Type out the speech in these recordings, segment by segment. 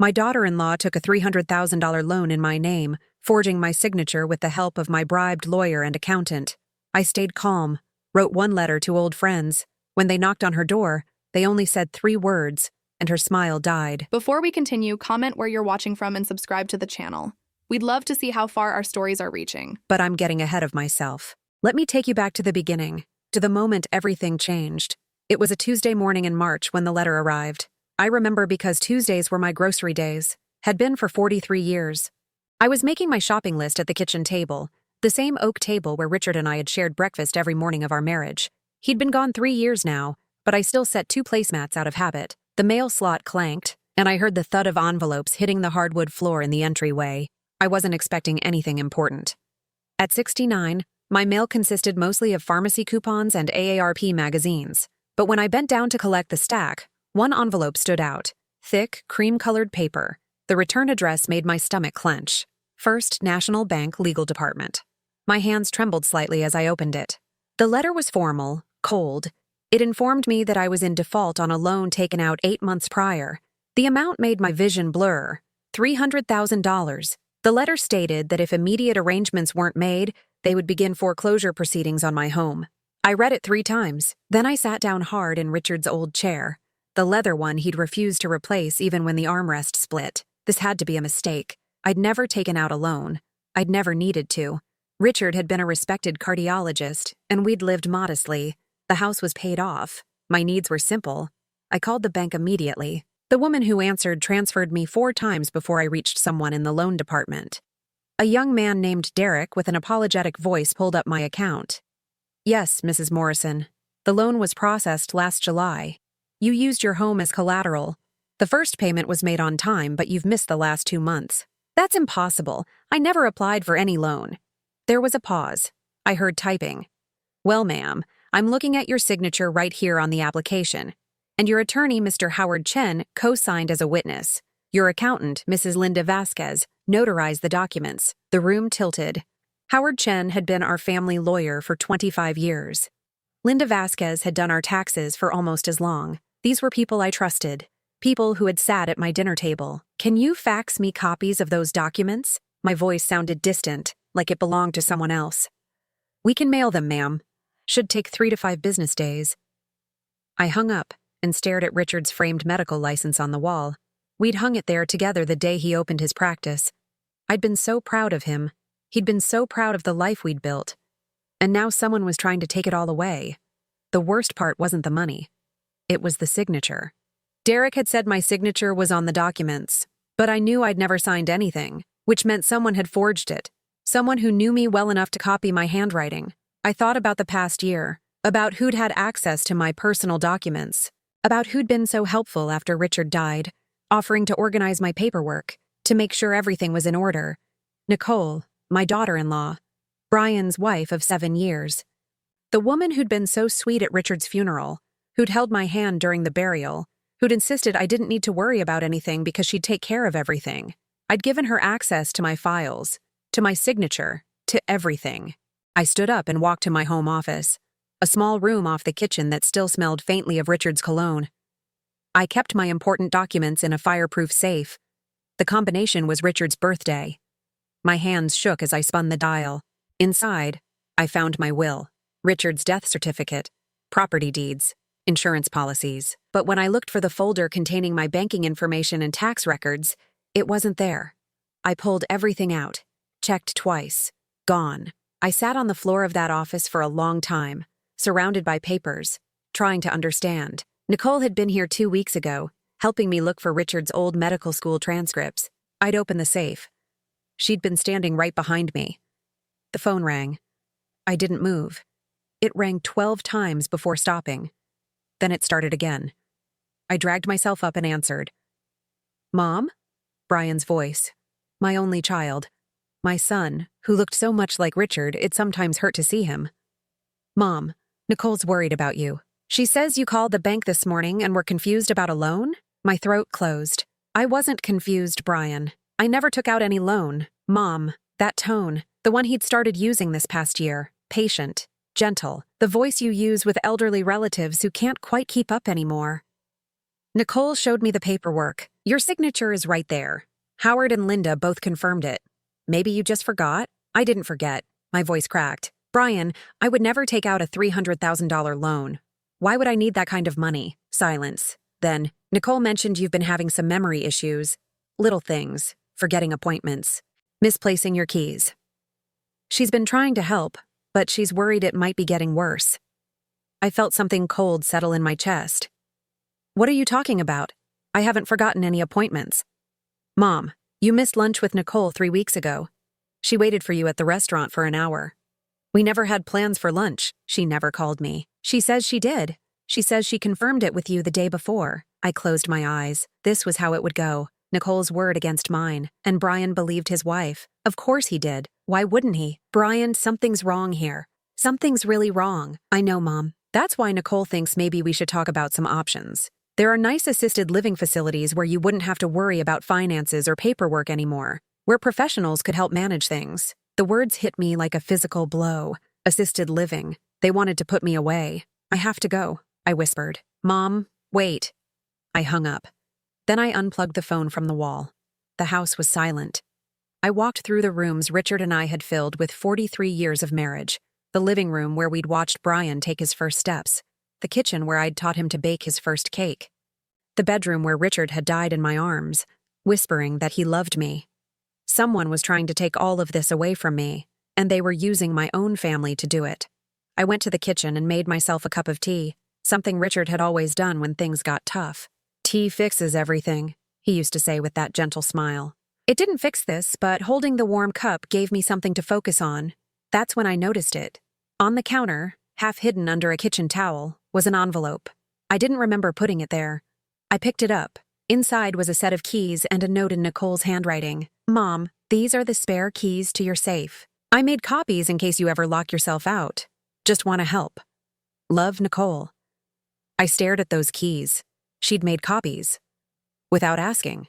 My daughter-in-law took a $300,000 loan in my name, forging my signature with the help of my bribed lawyer and accountant. I stayed calm, wrote one letter to old friends. When they knocked on her door, they only said 3 words, and her smile died. Before we continue, comment where you're watching from and subscribe to the channel. We'd love to see how far our stories are reaching. But I'm getting ahead of myself. Let me take you back to the beginning, to the moment everything changed. It was a Tuesday morning in March when the letter arrived. I remember because Tuesdays were my grocery days, had been for 43 years. I was making my shopping list at the kitchen table, the same oak table where Richard and I had shared breakfast every morning of our marriage. He'd been gone 3 years now, but I still set 2 placemats out of habit. The mail slot clanked, and I heard the thud of envelopes hitting the hardwood floor in the entryway. I wasn't expecting anything important. At 69, my mail consisted mostly of pharmacy coupons and AARP magazines. But when I bent down to collect the stack, one envelope stood out. Thick, cream-colored paper. The return address made my stomach clench. First National Bank Legal Department. My hands trembled slightly as I opened it. The letter was formal, cold. It informed me that I was in default on a loan taken out 8 months prior. The amount made my vision blur. $300,000. The letter stated that if immediate arrangements weren't made, they would begin foreclosure proceedings on my home. I read it 3 times. Then I sat down hard in Richard's old chair, the leather one he'd refused to replace even when the armrest split. This had to be a mistake. I'd never taken out a loan. I'd never needed to. Richard had been a respected cardiologist, and we'd lived modestly. The house was paid off. My needs were simple. I called the bank immediately. The woman who answered transferred me 4 times before I reached someone in the loan department. A young man named Derek with an apologetic voice pulled up my account. Yes, Mrs. Morrison. The loan was processed last July. You used your home as collateral. The first payment was made on time, but you've missed the last 2 months. That's impossible. I never applied for any loan. There was a pause. I heard typing. Well, ma'am, I'm looking at your signature right here on the application. And your attorney, Mr. Howard Chen, co-signed as a witness. Your accountant, Mrs. Linda Vasquez, notarized the documents. The room tilted. Howard Chen had been our family lawyer for 25 years. Linda Vasquez had done our taxes for almost as long. These were people I trusted, people who had sat at my dinner table. Can you fax me copies of those documents? My voice sounded distant, like it belonged to someone else. We can mail them, ma'am. Should take 3 to 5 business days. I hung up and stared at Richard's framed medical license on the wall. We'd hung it there together the day he opened his practice. I'd been so proud of him. He'd been so proud of the life we'd built. And now someone was trying to take it all away. The worst part wasn't the money. It was the signature. Derek had said my signature was on the documents, but I knew I'd never signed anything, which meant someone had forged it. Someone who knew me well enough to copy my handwriting. I thought about the past year, about who'd had access to my personal documents, about who'd been so helpful after Richard died, offering to organize my paperwork, to make sure everything was in order. Nicole, my daughter-in-law, Brian's wife of 7 years. The woman who'd been so sweet at Richard's funeral, who'd held my hand during the burial, who'd insisted I didn't need to worry about anything because she'd take care of everything. I'd given her access to my files, to my signature, to everything. I stood up and walked to my home office, a small room off the kitchen that still smelled faintly of Richard's cologne. I kept my important documents in a fireproof safe. The combination was Richard's birthday. My hands shook as I spun the dial. Inside, I found my will, Richard's death certificate, property deeds, insurance policies. But when I looked for the folder containing my banking information and tax records, it wasn't there. I pulled everything out, checked twice. Gone. I sat on the floor of that office for a long time, surrounded by papers, trying to understand. Nicole had been here 2 weeks ago, helping me look for Richard's old medical school transcripts. I'd opened the safe. She'd been standing right behind me. The phone rang. I didn't move. It rang 12 times before stopping. Then it started again. I dragged myself up and answered. Mom? Brian's voice. My only child. My son, who looked so much like Richard, it sometimes hurt to see him. Mom, Nicole's worried about you. She says you called the bank this morning and were confused about a loan? My throat closed. I wasn't confused, Brian. I never took out any loan. Mom, that tone, the one he'd started using this past year, patient, gentle, the voice you use with elderly relatives who can't quite keep up anymore. Nicole showed me the paperwork. Your signature is right there. Howard and Linda both confirmed it. Maybe you just forgot? I didn't forget. My voice cracked. Brian, I would never take out a $300,000 loan. Why would I need that kind of money? Silence. Then, Nicole mentioned you've been having some memory issues. Little things. Forgetting appointments. Misplacing your keys. She's been trying to help, but she's worried it might be getting worse. I felt something cold settle in my chest. What are you talking about? I haven't forgotten any appointments. Mom, you missed lunch with Nicole 3 weeks ago. She waited for you at the restaurant for an hour. We never had plans for lunch. She never called me. She says she did. She says she confirmed it with you the day before. I closed my eyes. This was how it would go. Nicole's word against mine. And Brian believed his wife. Of course he did. Why wouldn't he? Brian, something's wrong here. Something's really wrong. I know, Mom. That's why Nicole thinks maybe we should talk about some options. There are nice assisted living facilities where you wouldn't have to worry about finances or paperwork anymore, where professionals could help manage things. The words hit me like a physical blow. Assisted living. They wanted to put me away. I have to go, I whispered. Mom, wait. I hung up. Then I unplugged the phone from the wall. The house was silent. I walked through the rooms Richard and I had filled with 43 years of marriage. The living room where we'd watched Brian take his first steps. The kitchen where I'd taught him to bake his first cake. The bedroom where Richard had died in my arms, whispering that he loved me. Someone was trying to take all of this away from me, and they were using my own family to do it. I went to the kitchen and made myself a cup of tea, something Richard had always done when things got tough. Tea fixes everything, he used to say with that gentle smile. It didn't fix this, but holding the warm cup gave me something to focus on. That's when I noticed it. On the counter, half hidden under a kitchen towel, was an envelope. I didn't remember putting it there. I picked it up. Inside was a set of keys and a note in Nicole's handwriting. Mom, these are the spare keys to your safe. I made copies in case you ever lock yourself out. Just want to help. Love, Nicole. I stared at those keys. She'd made copies. Without asking.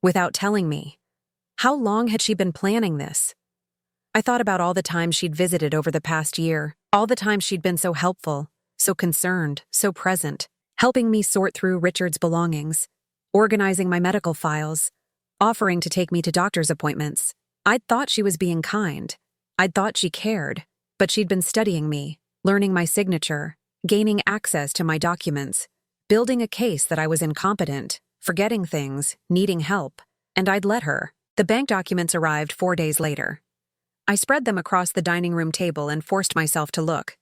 Without telling me. How long had she been planning this? I thought about all the times she'd visited over the past year, all the times she'd been so helpful, so concerned, so present, helping me sort through Richard's belongings, organizing my medical files, offering to take me to doctor's appointments. I'd thought she was being kind. I'd thought she cared, but she'd been studying me, learning my signature, gaining access to my documents, building a case that I was incompetent, forgetting things, needing help, and I'd let her. The bank documents arrived 4 days later. I spread them across the dining room table and forced myself to look.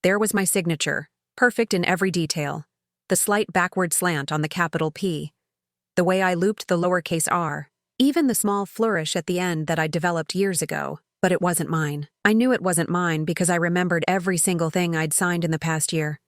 There was my signature, perfect in every detail. The slight backward slant on the capital P. The way I looped the lowercase r. Even the small flourish at the end that I'd developed years ago. But it wasn't mine. I knew it wasn't mine because I remembered every single thing I'd signed in the past year.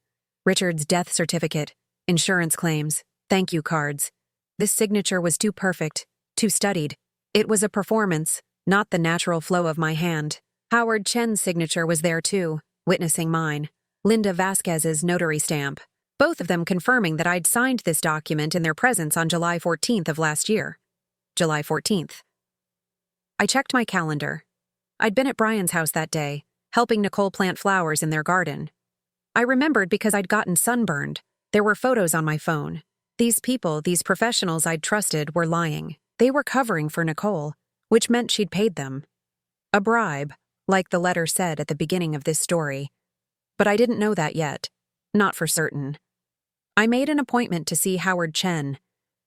Richard's death certificate, insurance claims, thank you cards. This signature was too perfect, too studied. It was a performance, not the natural flow of my hand. Howard Chen's signature was there too, witnessing mine. Linda Vasquez's notary stamp. Both of them confirming that I'd signed this document in their presence on July 14th of last year. July 14th. I checked my calendar. I'd been at Brian's house that day, helping Nicole plant flowers in their garden. I remembered because I'd gotten sunburned. There were photos on my phone. These people, these professionals I'd trusted, were lying. They were covering for Nicole, which meant she'd paid them. A bribe, like the letter said at the beginning of this story. But I didn't know that yet. Not for certain. I made an appointment to see Howard Chen.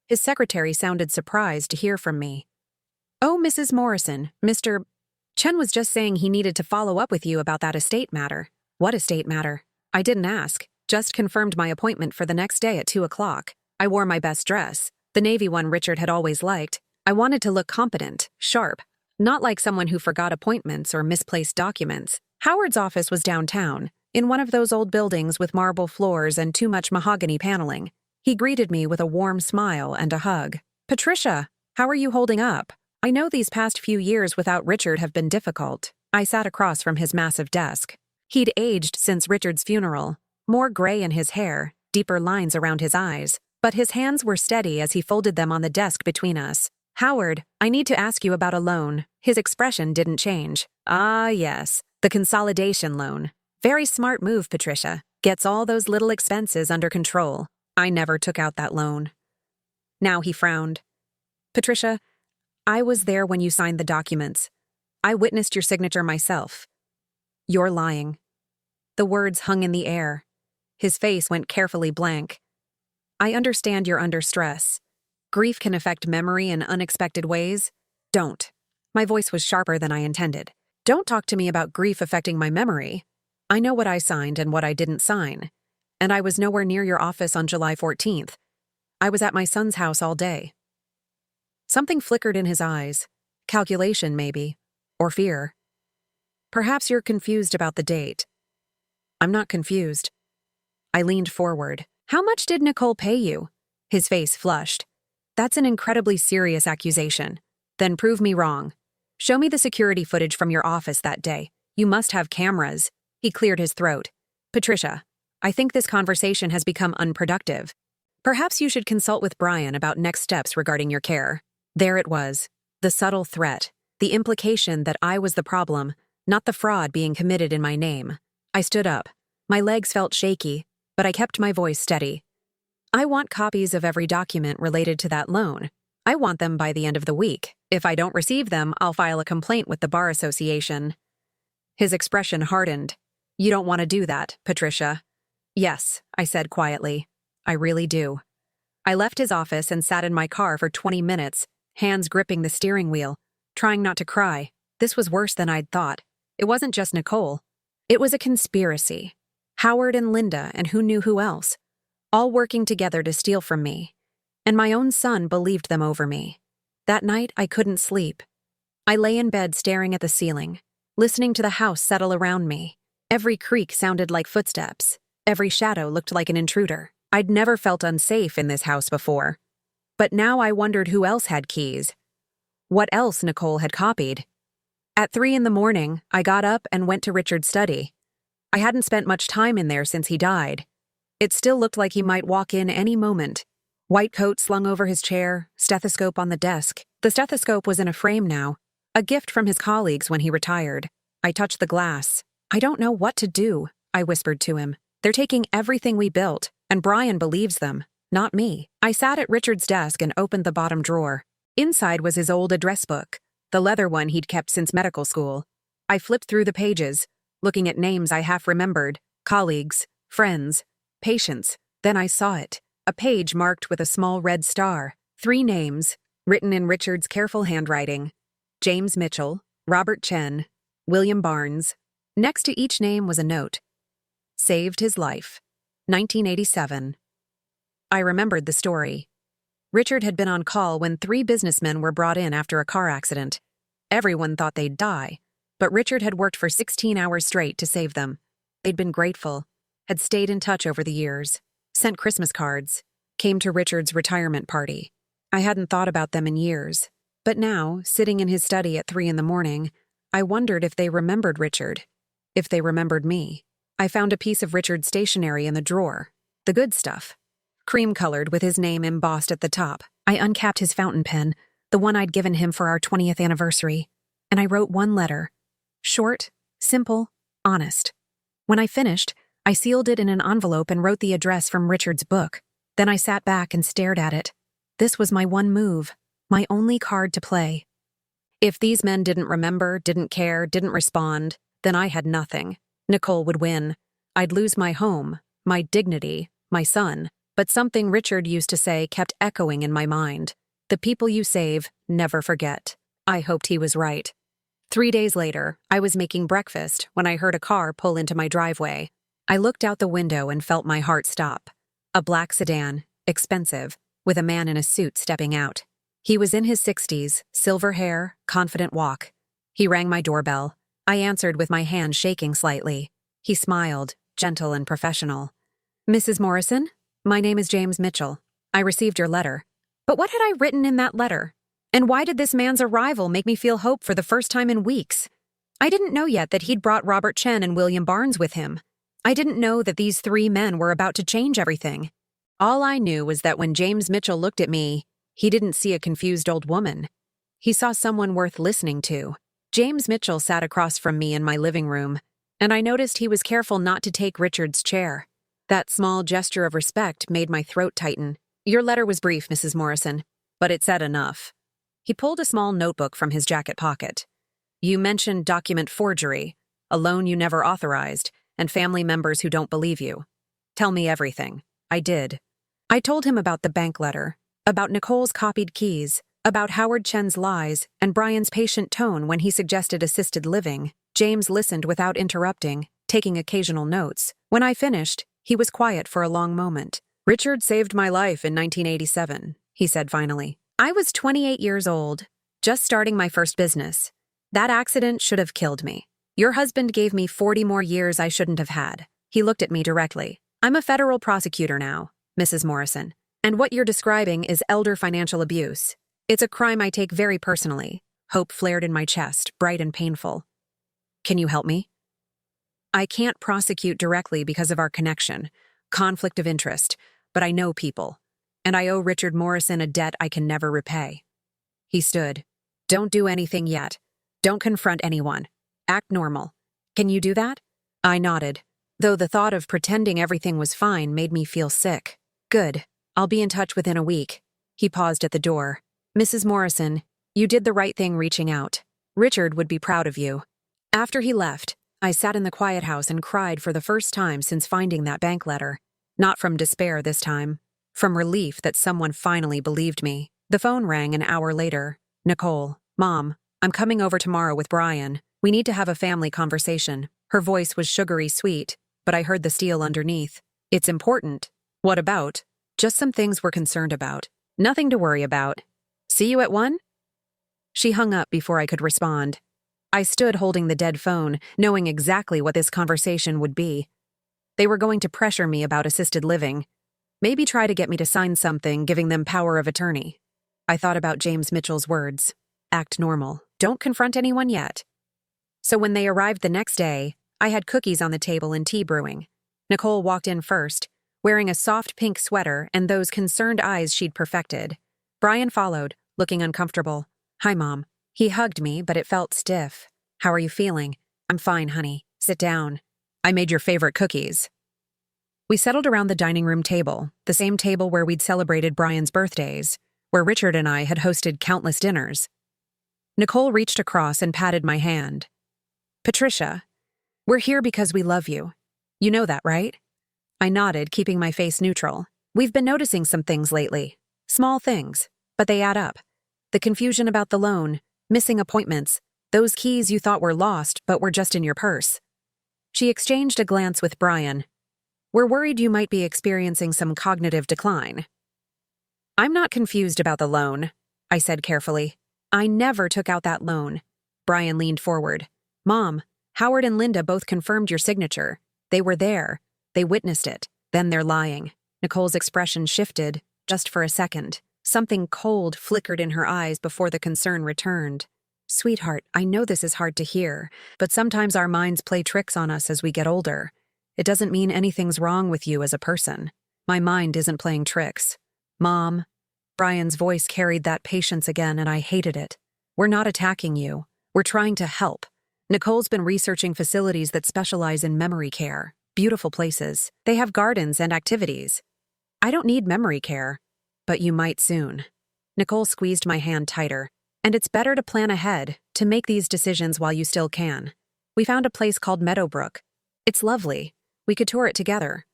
His secretary sounded surprised to hear from me. Oh, Mrs. Morrison, Mr. Chen was just saying he needed to follow up with you about that estate matter. What estate matter? I didn't ask, just confirmed my appointment for the next day at 2 o'clock. I wore my best dress, the navy one Richard had always liked. I wanted to look competent, sharp, not like someone who forgot appointments or misplaced documents. Howard's office was downtown, in one of those old buildings with marble floors and too much mahogany paneling. He greeted me with a warm smile and a hug. Patricia, how are you holding up? I know these past few years without Richard have been difficult. I sat across from his massive desk. He'd aged since Richard's funeral, more gray in his hair, deeper lines around his eyes, but his hands were steady as he folded them on the desk between us. Howard, I need to ask you about a loan. His expression didn't change. Ah, yes, the consolidation loan. Very smart move, Patricia. Gets all those little expenses under control. I never took out that loan. Now he frowned. Patricia, I was there when you signed the documents. I witnessed your signature myself. You're lying. The words hung in the air. His face went carefully blank. I understand you're under stress. Grief can affect memory in unexpected ways. Don't. My voice was sharper than I intended. Don't talk to me about grief affecting my memory. I know what I signed and what I didn't sign. And I was nowhere near your office on July 14th. I was at my son's house all day. Something flickered in his eyes. Calculation, maybe. Or fear. Perhaps you're confused about the date. I'm not confused. I leaned forward. How much did Nicole pay you? His face flushed. That's an incredibly serious accusation. Then prove me wrong. Show me the security footage from your office that day. You must have cameras. He cleared his throat. Patricia, I think this conversation has become unproductive. Perhaps you should consult with Brian about next steps regarding your care. There it was. The subtle threat. The implication that I was the problem, not the fraud being committed in my name. I stood up. My legs felt shaky, but I kept my voice steady. I want copies of every document related to that loan. I want them by the end of the week. If I don't receive them, I'll file a complaint with the Bar Association. His expression hardened. You don't want to do that, Patricia. Yes, I said quietly. I really do. I left his office and sat in my car for 20 minutes, hands gripping the steering wheel, trying not to cry. This was worse than I'd thought. It wasn't just Nicole. It was a conspiracy. Howard and Linda and who knew who else, all working together to steal from me. And my own son believed them over me. That night, I couldn't sleep. I lay in bed staring at the ceiling, listening to the house settle around me. Every creak sounded like footsteps. Every shadow looked like an intruder. I'd never felt unsafe in this house before. But now I wondered who else had keys. What else Nicole had copied. At 3 a.m, I got up and went to Richard's study. I hadn't spent much time in there since he died. It still looked like he might walk in any moment. White coat slung over his chair, stethoscope on the desk. The stethoscope was in a frame now, a gift from his colleagues when he retired. I touched the glass. I don't know what to do, I whispered to him. They're taking everything we built, and Brian believes them, not me. I sat at Richard's desk and opened the bottom drawer. Inside was his old address book, the leather one he'd kept since medical school. I flipped through the pages, looking at names I half remembered, colleagues, friends, patients. Then I saw it. A page marked with a small red star. 3 names, written in Richard's careful handwriting. James Mitchell, Robert Chen, William Barnes. Next to each name was a note. Saved his life. 1987. I remembered the story. Richard had been on call when 3 businessmen were brought in after a car accident. Everyone thought they'd die, but Richard had worked for 16 hours straight to save them. They'd been grateful, had stayed in touch over the years. Sent Christmas cards, came to Richard's retirement party. I hadn't thought about them in years, but now, sitting in his study at 3 a.m, I wondered if they remembered Richard, if they remembered me. I found a piece of Richard's stationery in the drawer, the good stuff, cream-colored with his name embossed at the top. I uncapped his fountain pen, the one I'd given him for our 20th anniversary, and I wrote one letter. Short, simple, honest. When I finished, I sealed it in an envelope and wrote the address from Richard's book. Then I sat back and stared at it. This was my one move, my only card to play. If these men didn't remember, didn't care, didn't respond, then I had nothing. Nicole would win. I'd lose my home, my dignity, my son. But something Richard used to say kept echoing in my mind. The people you save never forget. I hoped he was right. 3 days later, I was making breakfast when I heard a car pull into my driveway. I looked out the window and felt my heart stop. A black sedan, expensive, with a man in a suit stepping out. He was in his 60s, silver hair, confident walk. He rang my doorbell. I answered with my hand shaking slightly. He smiled, gentle and professional. Mrs. Morrison, my name is James Mitchell. I received your letter. But what had I written in that letter? And why did this man's arrival make me feel hope for the first time in weeks? I didn't know yet that he'd brought Robert Chen and William Barnes with him. I didn't know that these 3 men were about to change everything. All I knew was that when James Mitchell looked at me, he didn't see a confused old woman. He saw someone worth listening to. James Mitchell sat across from me in my living room, and I noticed he was careful not to take Richard's chair. That small gesture of respect made my throat tighten. Your letter was brief, Mrs. Morrison, but it said enough. He pulled a small notebook from his jacket pocket. You mentioned document forgery, a loan you never authorized, and family members who don't believe you. Tell me everything. I did. I told him about the bank letter, about Nicole's copied keys, about Howard Chen's lies, and Brian's patient tone when he suggested assisted living. James listened without interrupting, taking occasional notes. When I finished, he was quiet for a long moment. Richard saved my life in 1987, he said finally. I was 28 years old, just starting my first business. That accident should have killed me. Your husband gave me 40 more years I shouldn't have had. He looked at me directly. I'm a federal prosecutor now, Mrs. Morrison, and what you're describing is elder financial abuse. It's a crime I take very personally. Hope flared in my chest, bright and painful. Can you help me? I can't prosecute directly because of our connection, conflict of interest, but I know people, and I owe Richard Morrison a debt I can never repay. He stood. Don't do anything yet. Don't confront anyone. Act normal. Can you do that? I nodded, though the thought of pretending everything was fine made me feel sick. Good. I'll be in touch within a week. He paused at the door. Mrs. Morrison, you did the right thing reaching out. Richard would be proud of you. After he left, I sat in the quiet house and cried for the first time since finding that bank letter. Not from despair this time. From relief that someone finally believed me. The phone rang an hour later. Nicole, Mom, I'm coming over tomorrow with Brian. We need to have a family conversation. Her voice was sugary sweet, but I heard the steel underneath. It's important. What about? Just some things we're concerned about. Nothing to worry about. See you at 1? She hung up before I could respond. I stood holding the dead phone, knowing exactly what this conversation would be. They were going to pressure me about assisted living. Maybe try to get me to sign something giving them power of attorney. I thought about James Mitchell's words. Act normal. Don't confront anyone yet. So when they arrived the next day, I had cookies on the table and tea brewing. Nicole walked in first, wearing a soft pink sweater and those concerned eyes she'd perfected. Brian followed, looking uncomfortable. Hi, Mom. He hugged me, but it felt stiff. How are you feeling? I'm fine, honey. Sit down. I made your favorite cookies. We settled around the dining room table, the same table where we'd celebrated Brian's birthdays, where Richard and I had hosted countless dinners. Nicole reached across and patted my hand. Patricia, we're here because we love you. You know that, right? I nodded, keeping my face neutral. We've been noticing some things lately. Small things, but they add up. The confusion about the loan, missing appointments, those keys you thought were lost but were just in your purse. She exchanged a glance with Brian. We're worried you might be experiencing some cognitive decline. I'm not confused about the loan, I said carefully. I never took out that loan. Brian leaned forward. Mom, Howard and Linda both confirmed your signature. They were there. They witnessed it. Then they're lying. Nicole's expression shifted, just for a second. Something cold flickered in her eyes before the concern returned. Sweetheart, I know this is hard to hear, but sometimes our minds play tricks on us as we get older. It doesn't mean anything's wrong with you as a person. My mind isn't playing tricks. Mom, Brian's voice carried that patience again, and I hated it. We're not attacking you. We're trying to help. Nicole's been researching facilities that specialize in memory care. Beautiful places. They have gardens and activities. I don't need memory care, but you might soon. Nicole squeezed my hand tighter. And it's better to plan ahead, to make these decisions while you still can. We found a place called Meadowbrook. It's lovely. We could tour it together.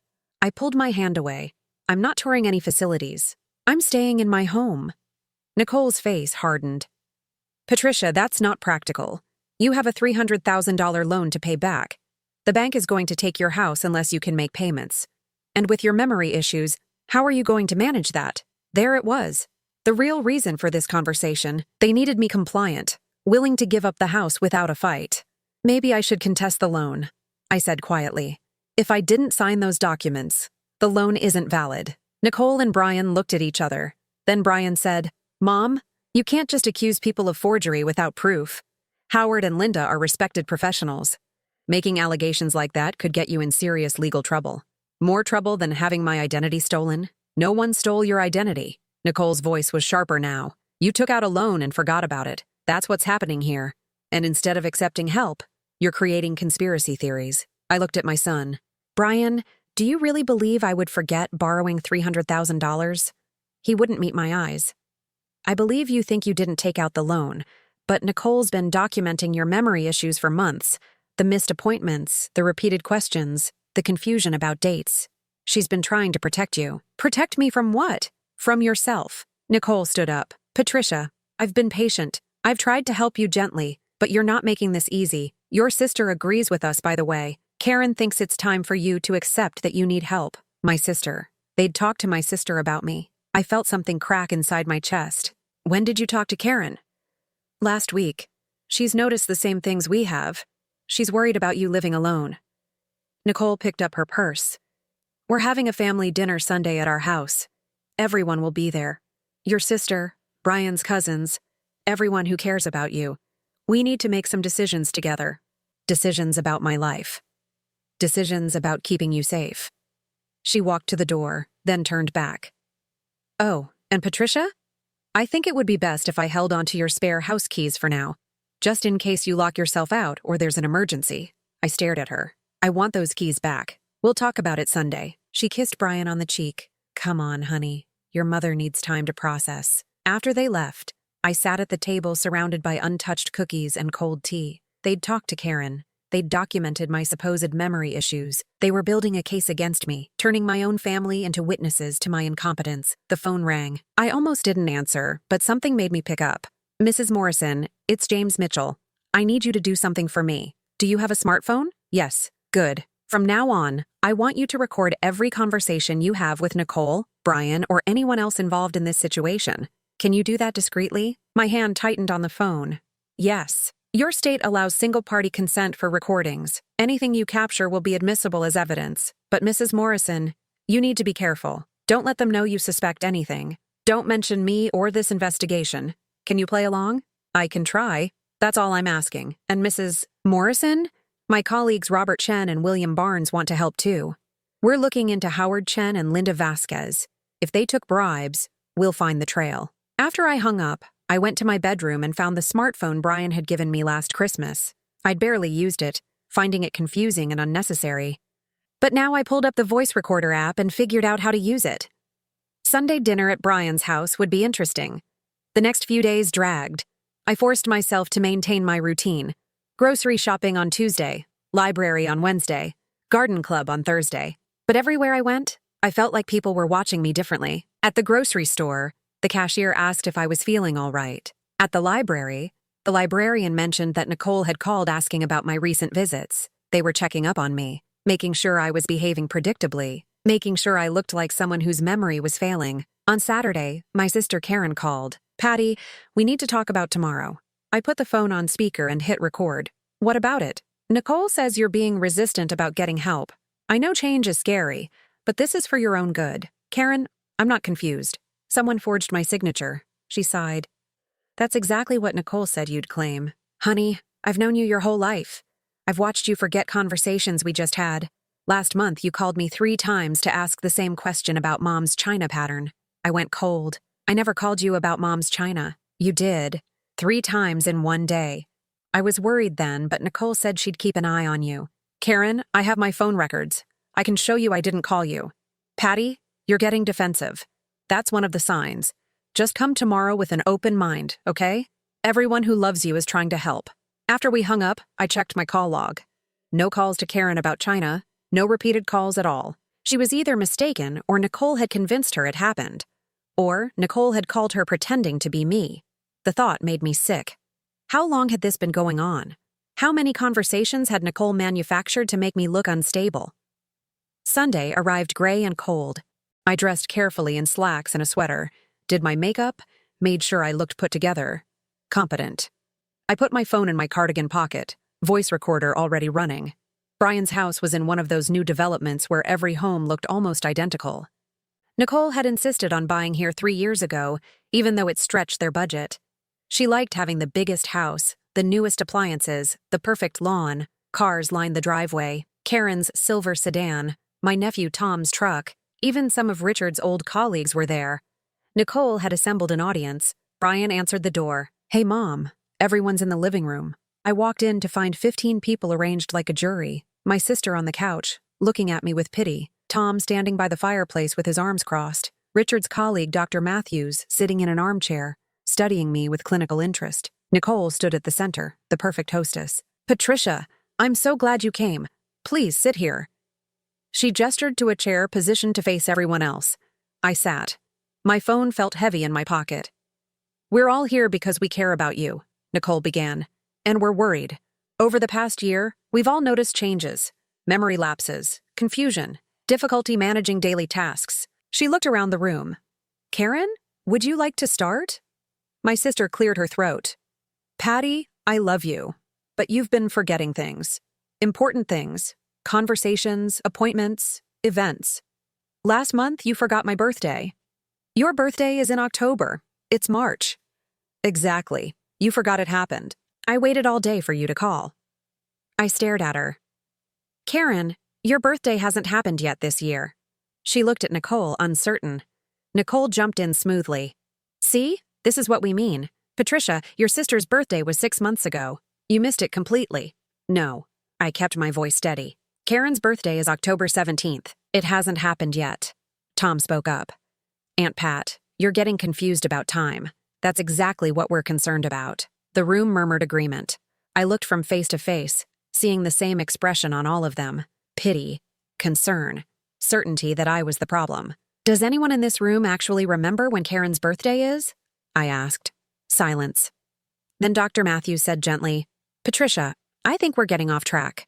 I pulled my hand away. I'm not touring any facilities. I'm staying in my home. Nicole's face hardened. Patricia, that's not practical. You have a $300,000 loan to pay back. The bank is going to take your house unless you can make payments. And with your memory issues, how are you going to manage that? There it was. The real reason for this conversation. They needed me compliant, willing to give up the house without a fight. Maybe I should contest the loan, I said quietly. If I didn't sign those documents, the loan isn't valid. Nicole and Brian looked at each other. Then Brian said, Mom, you can't just accuse people of forgery without proof. Howard and Linda are respected professionals. Making allegations like that could get you in serious legal trouble. More trouble than having my identity stolen. No one stole your identity. Nicole's voice was sharper now. You took out a loan and forgot about it. That's what's happening here. And instead of accepting help, you're creating conspiracy theories. I looked at my son. Brian, do you really believe I would forget borrowing $300,000? He wouldn't meet my eyes. I believe you think you didn't take out the loan, but Nicole's been documenting your memory issues for months. The missed appointments, the repeated questions, the confusion about dates. She's been trying to protect you. Protect me from what? From yourself. Nicole stood up. Patricia, I've been patient. I've tried to help you gently, but you're not making this easy. Your sister agrees with us, by the way. Karen thinks it's time for you to accept that you need help. My sister. They'd talked to my sister about me. I felt something crack inside my chest. When did you talk to Karen? Last week. She's noticed the same things we have. She's worried about you living alone. Nicole picked up her purse. We're having a family dinner Sunday at our house. Everyone will be there. Your sister, Brian's cousins, everyone who cares about you. We need to make some decisions together. Decisions about my life. Decisions about keeping you safe. She walked to the door, then turned back. Oh, and Patricia? I think it would be best if I held onto your spare house keys for now, just in case you lock yourself out or there's an emergency. I stared at her. I want those keys back. We'll talk about it Sunday. She kissed Brian on the cheek. Come on, honey. Your mother needs time to process. After they left, I sat at the table surrounded by untouched cookies and cold tea. They'd talked to Karen. They'd documented my supposed memory issues. They were building a case against me, turning my own family into witnesses to my incompetence. The phone rang. I almost didn't answer, but something made me pick up. Mrs. Morrison, it's James Mitchell. I need you to do something for me. Do you have a smartphone? Yes. Good. From now on, I want you to record every conversation you have with Nicole, Brian, or anyone else involved in this situation. Can you do that discreetly? My hand tightened on the phone. Yes. Your state allows single-party consent for recordings. Anything you capture will be admissible as evidence. But Mrs. Morrison, you need to be careful. Don't let them know you suspect anything. Don't mention me or this investigation. Can you play along? I can try. That's all I'm asking. And Mrs. Morrison? My colleagues Robert Chen and William Barnes want to help too. We're looking into Howard Chen and Linda Vasquez. If they took bribes, we'll find the trail. After I hung up, I went to my bedroom and found the smartphone Brian had given me last Christmas. I'd barely used it, finding it confusing and unnecessary. But now I pulled up the voice recorder app and figured out how to use it. Sunday dinner at Brian's house would be interesting. The next few days dragged. I forced myself to maintain my routine. Grocery shopping on Tuesday, library on Wednesday, garden club on Thursday. But everywhere I went, I felt like people were watching me differently. At the grocery store, the cashier asked if I was feeling all right. At the library, the librarian mentioned that Nicole had called asking about my recent visits. They were checking up on me, making sure I was behaving predictably, making sure I looked like someone whose memory was failing. On Saturday, my sister Karen called. Patty, we need to talk about tomorrow. I put the phone on speaker and hit record. What about it? Nicole says you're being resistant about getting help. I know change is scary, but this is for your own good. Karen, I'm not confused. Someone forged my signature. She sighed. That's exactly what Nicole said you'd claim. Honey, I've known you your whole life. I've watched you forget conversations we just had. Last month, you called me 3 times to ask the same question about Mom's china pattern. I went cold. I never called you about Mom's china. You did. 3 times in one day. I was worried then, but Nicole said she'd keep an eye on you. Karen, I have my phone records. I can show you I didn't call you. Patty, you're getting defensive. That's one of the signs. Just come tomorrow with an open mind, okay? Everyone who loves you is trying to help. After we hung up, I checked my call log. No calls to Karen about China, no repeated calls at all. She was either mistaken or Nicole had convinced her it happened. Or Nicole had called her pretending to be me. The thought made me sick. How long had this been going on? How many conversations had Nicole manufactured to make me look unstable? Sunday arrived gray and cold. I dressed carefully in slacks and a sweater, did my makeup, made sure I looked put together. Competent. I put my phone in my cardigan pocket, voice recorder already running. Brian's house was in one of those new developments where every home looked almost identical. Nicole had insisted on buying here 3 years ago, even though it stretched their budget. She liked having the biggest house, the newest appliances, the perfect lawn, cars lined the driveway, Karen's silver sedan, my nephew Tom's truck. Even some of Richard's old colleagues were there. Nicole had assembled an audience. Brian answered the door. Hey, Mom. Everyone's in the living room. I walked in to find 15 people arranged like a jury. My sister on the couch, looking at me with pity. Tom standing by the fireplace with his arms crossed. Richard's colleague, Dr. Matthews, sitting in an armchair, studying me with clinical interest. Nicole stood at the center, the perfect hostess. Patricia, I'm so glad you came. Please sit here. She gestured to a chair positioned to face everyone else. I sat. My phone felt heavy in my pocket. We're all here because we care about you, Nicole began, and we're worried. Over the past year, we've all noticed changes, memory lapses, confusion, difficulty managing daily tasks. She looked around the room. Karen, would you like to start? My sister cleared her throat. Patty, I love you, but you've been forgetting things. Important things. Conversations, appointments, events. Last month, you forgot my birthday. Your birthday is in October. It's March. Exactly. You forgot it happened. I waited all day for you to call. I stared at her. Karen, your birthday hasn't happened yet this year. She looked at Nicole, uncertain. Nicole jumped in smoothly. See? This is what we mean. Patricia, your sister's birthday was 6 months ago. You missed it completely. No. I kept my voice steady. Karen's birthday is October 17th. It hasn't happened yet. Tom spoke up. Aunt Pat, you're getting confused about time. That's exactly what we're concerned about. The room murmured agreement. I looked from face to face, seeing the same expression on all of them. Pity, concern, certainty that I was the problem. Does anyone in this room actually remember when Karen's birthday is? I asked. Silence. Then Dr. Matthews said gently, Patricia, I think we're getting off track.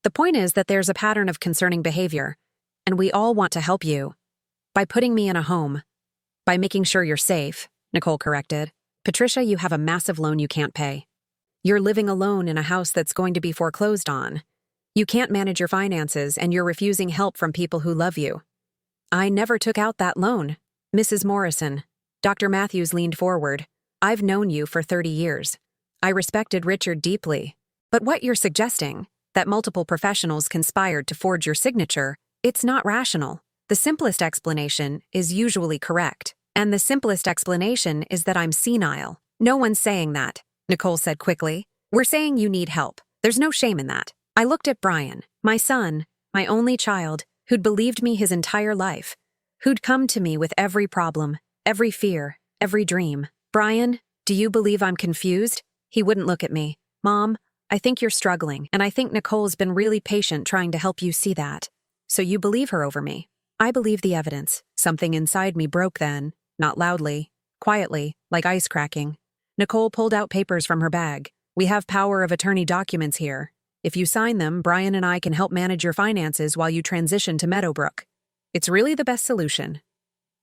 The point is that there's a pattern of concerning behavior, and we all want to help you. By putting me in a home. By making sure you're safe, Nicole corrected. Patricia, you have a massive loan you can't pay. You're living alone in a house that's going to be foreclosed on. You can't manage your finances, and you're refusing help from people who love you. I never took out that loan. Mrs. Morrison. Dr. Matthews leaned forward. I've known you for 30 years. I respected Richard deeply. But what you're suggesting, that multiple professionals conspired to forge your signature, it's not rational. The simplest explanation is usually correct. And the simplest explanation is that I'm senile. No one's saying that, Nicole said quickly. We're saying you need help. There's no shame in that. I looked at Brian, my son, my only child, who'd believed me his entire life, who'd come to me with every problem, every fear, every dream. Brian, do you believe I'm confused? He wouldn't look at me. Mom, I think you're struggling, and I think Nicole's been really patient trying to help you see that. So you believe her over me. I believe the evidence. Something inside me broke then, not loudly, quietly, like ice cracking. Nicole pulled out papers from her bag. We have power of attorney documents here. If you sign them, Brian and I can help manage your finances while you transition to Meadowbrook. It's really the best solution.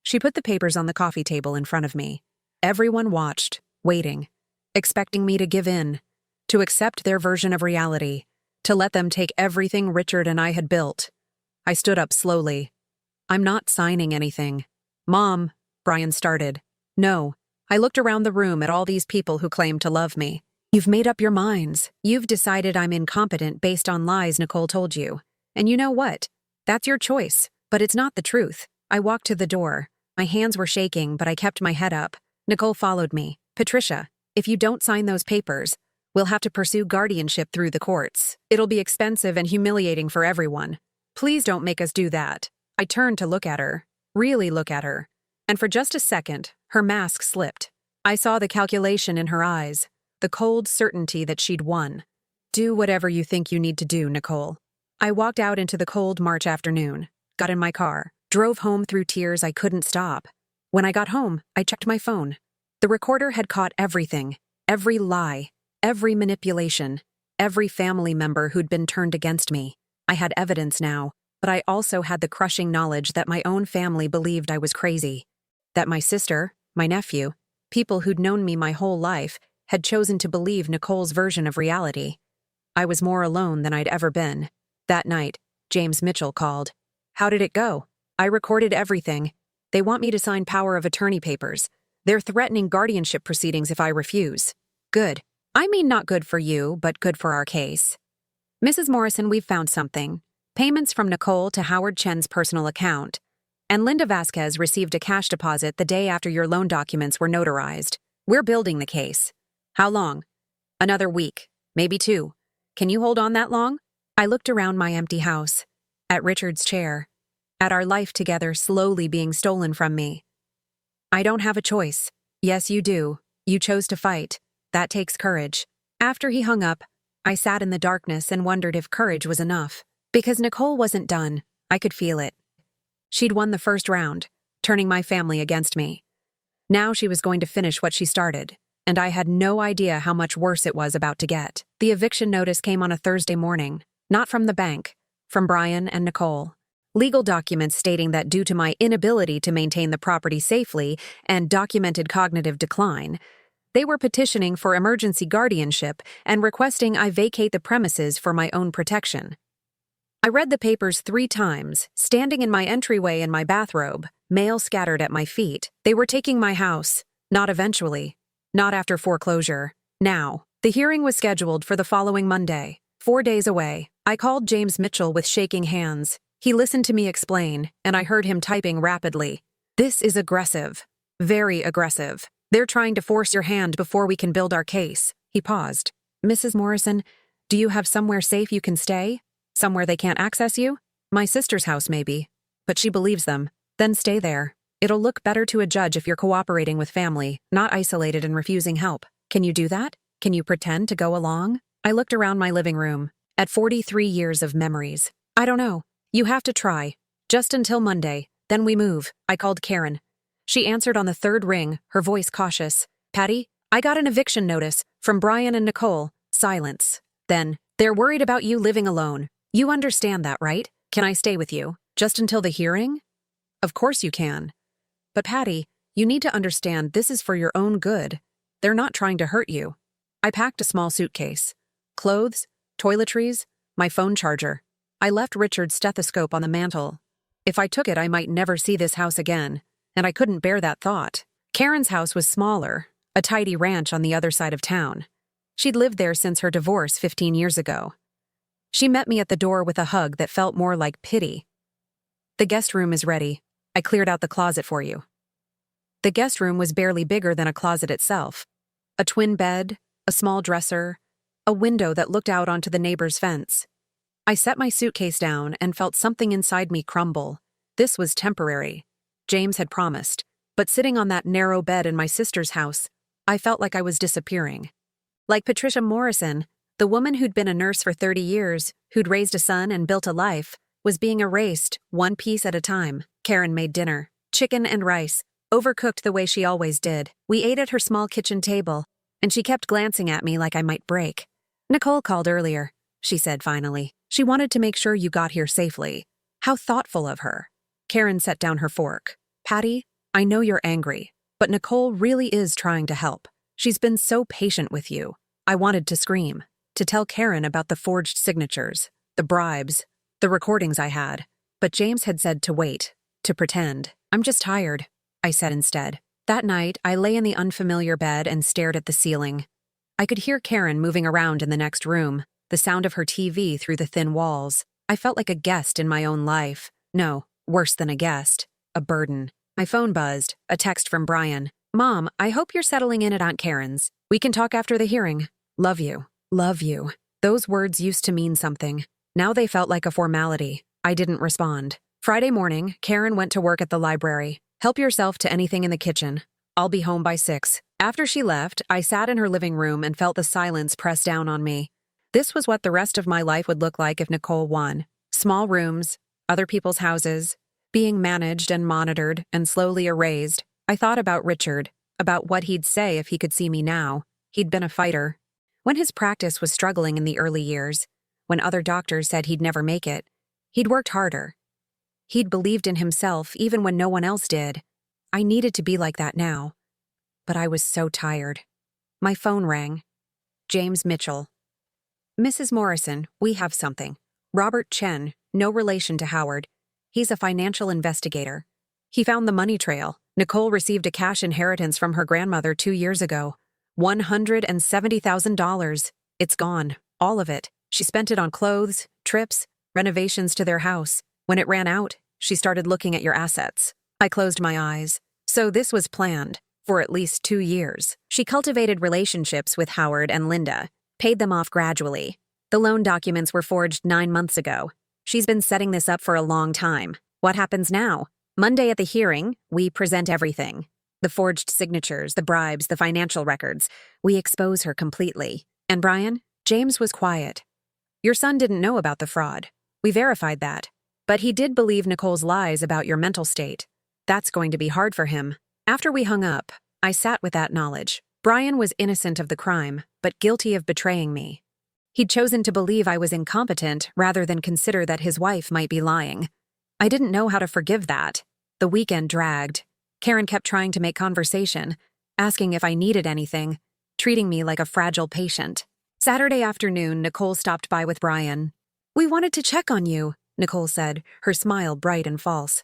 She put the papers on the coffee table in front of me. Everyone watched, waiting, expecting me to give in, to accept their version of reality, to let them take everything Richard and I had built. I stood up slowly. I'm not signing anything. Mom, Brian started. No. I looked around the room at all these people who claimed to love me. You've made up your minds. You've decided I'm incompetent based on lies Nicole told you. And you know what? That's your choice, but it's not the truth. I walked to the door. My hands were shaking, but I kept my head up. Nicole followed me. Patricia, if you don't sign those papers, we'll have to pursue guardianship through the courts. It'll be expensive and humiliating for everyone. Please don't make us do that. I turned to look at her, really look at her. And for just a second, her mask slipped. I saw the calculation in her eyes, the cold certainty that she'd won. Do whatever you think you need to do, Nicole. I walked out into the cold March afternoon, got in my car, drove home through tears I couldn't stop. When I got home, I checked my phone. The recorder had caught everything, every lie, every manipulation, every family member who'd been turned against me. I had evidence now, but I also had the crushing knowledge that my own family believed I was crazy. That my sister, my nephew, people who'd known me my whole life, had chosen to believe Nicole's version of reality. I was more alone than I'd ever been. That night, James Mitchell called. How did it go? I recorded everything. They want me to sign power of attorney papers. They're threatening guardianship proceedings if I refuse. Good. I mean not good for you, but good for our case. Mrs. Morrison, we've found something. Payments from Nicole to Howard Chen's personal account. And Linda Vasquez received a cash deposit the day after your loan documents were notarized. We're building the case. How long? Another week. Maybe 2. Can you hold on that long? I looked around my empty house. At Richard's chair. at our life together slowly being stolen from me. I don't have a choice. Yes, you do. You chose to fight. That takes courage. After he hung up, I sat in the darkness and wondered if courage was enough. Because Nicole wasn't done. I could feel it. She'd won the first round, turning my family against me. Now she was going to finish what she started, and I had no idea how much worse it was about to get. The eviction notice came on a Thursday morning, not from the bank, from Brian and Nicole. Legal documents stating that due to my inability to maintain the property safely and documented cognitive decline, they were petitioning for emergency guardianship and requesting I vacate the premises for my own protection. I read the papers 3 times, standing in my entryway in my bathrobe, mail scattered at my feet. They were taking my house, not eventually, not after foreclosure. Now, the hearing was scheduled for the following Monday, 4 days away. I called James Mitchell with shaking hands. He listened to me explain, and I heard him typing rapidly. This is aggressive. Very aggressive. They're trying to force your hand before we can build our case. He paused. Mrs. Morrison, do you have somewhere safe you can stay? Somewhere they can't access you? My sister's house, maybe. But she believes them. Then stay there. It'll look better to a judge if you're cooperating with family, not isolated and refusing help. Can you do that? Can you pretend to go along? I looked around my living room, at 43 years of memories. I don't know. You have to try. Just until Monday. Then we move. I called Karen. She answered on the 3rd ring, her voice cautious. Patty, I got an eviction notice from Brian and Nicole. Silence. Then, they're worried about you living alone. You understand that, right? Can I stay with you? Just until the hearing? Of course you can. But Patty, you need to understand this is for your own good. They're not trying to hurt you. I packed a small suitcase. Clothes, toiletries, my phone charger. I left Richard's stethoscope on the mantel. If I took it, I might never see this house again, and I couldn't bear that thought. Karen's house was smaller, a tidy ranch on the other side of town. She'd lived there since her divorce 15 years ago. She met me at the door with a hug that felt more like pity. The guest room is ready. I cleared out the closet for you. The guest room was barely bigger than a closet itself. A twin bed, a small dresser, a window that looked out onto the neighbor's fence. I set my suitcase down and felt something inside me crumble. This was temporary. James had promised. But sitting on that narrow bed in my sister's house, I felt like I was disappearing. Like Patricia Morrison, the woman who'd been a nurse for 30 years, who'd raised a son and built a life, was being erased, one piece at a time. Karen made dinner. Chicken and rice, overcooked the way she always did. We ate at her small kitchen table, and she kept glancing at me like I might break. Nicole called earlier, she said finally. She wanted to make sure you got here safely. How thoughtful of her. Karen set down her fork. Patty, I know you're angry, but Nicole really is trying to help. She's been so patient with you. I wanted to scream, to tell Karen about the forged signatures, the bribes, the recordings I had. But James had said to wait, to pretend. I'm just tired, I said instead. That night, I lay in the unfamiliar bed and stared at the ceiling. I could hear Karen moving around in the next room, the sound of her TV through the thin walls. I felt like a guest in my own life. No, worse than a guest, a burden. My phone buzzed, a text from Brian. Mom, I hope you're settling in at Aunt Karen's. We can talk after the hearing. Love you. Love you. Those words used to mean something. Now they felt like a formality. I didn't respond. Friday morning, Karen went to work at the library. Help yourself to anything in the kitchen. I'll be home by 6. After she left, I sat in her living room and felt the silence press down on me. This was what the rest of my life would look like if Nicole won. Small rooms, other people's houses, being managed and monitored and slowly erased. I thought about Richard, about what he'd say if he could see me now. He'd been a fighter. When his practice was struggling in the early years, when other doctors said he'd never make it, he'd worked harder. He'd believed in himself even when no one else did. I needed to be like that now. But I was so tired. My phone rang. James Mitchell. Mrs. Morrison, we have something. Robert Chen, no relation to Howard. He's a financial investigator. He found the money trail. Nicole received a cash inheritance from her grandmother 2 years ago. $170,000. It's gone. All of it. She spent it on clothes, trips, renovations to their house. When it ran out, she started looking at your assets. I closed my eyes. So this was planned. For at least 2 years. She cultivated relationships with Howard and Linda, paid them off gradually. The loan documents were forged 9 months ago. She's been setting this up for a long time. What happens now? Monday at the hearing, we present everything. The forged signatures, the bribes, the financial records. We expose her completely. And Brian? James was quiet. Your son didn't know about the fraud. We verified that. But he did believe Nicole's lies about your mental state. That's going to be hard for him. After we hung up, I sat with that knowledge. Brian was innocent of the crime, but guilty of betraying me. He'd chosen to believe I was incompetent rather than consider that his wife might be lying. I didn't know how to forgive that. The weekend dragged. Karen kept trying to make conversation, asking if I needed anything, treating me like a fragile patient. Saturday afternoon, Nicole stopped by with Brian. We wanted to check on you, Nicole said, her smile bright and false.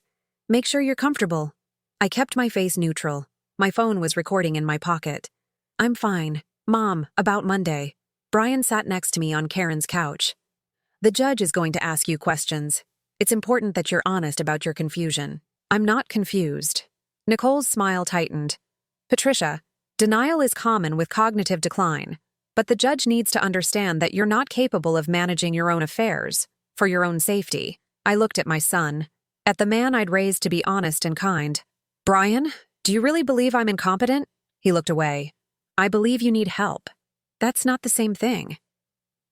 Make sure you're comfortable. I kept my face neutral. My phone was recording in my pocket. I'm fine. Mom, about Monday. Brian sat next to me on Karen's couch. The judge is going to ask you questions. It's important that you're honest about your confusion. I'm not confused. Nicole's smile tightened. Patricia, denial is common with cognitive decline, but the judge needs to understand that you're not capable of managing your own affairs, for your own safety. I looked at my son, at the man I'd raised to be honest and kind. Brian, do you really believe I'm incompetent? He looked away. I believe you need help. That's not the same thing.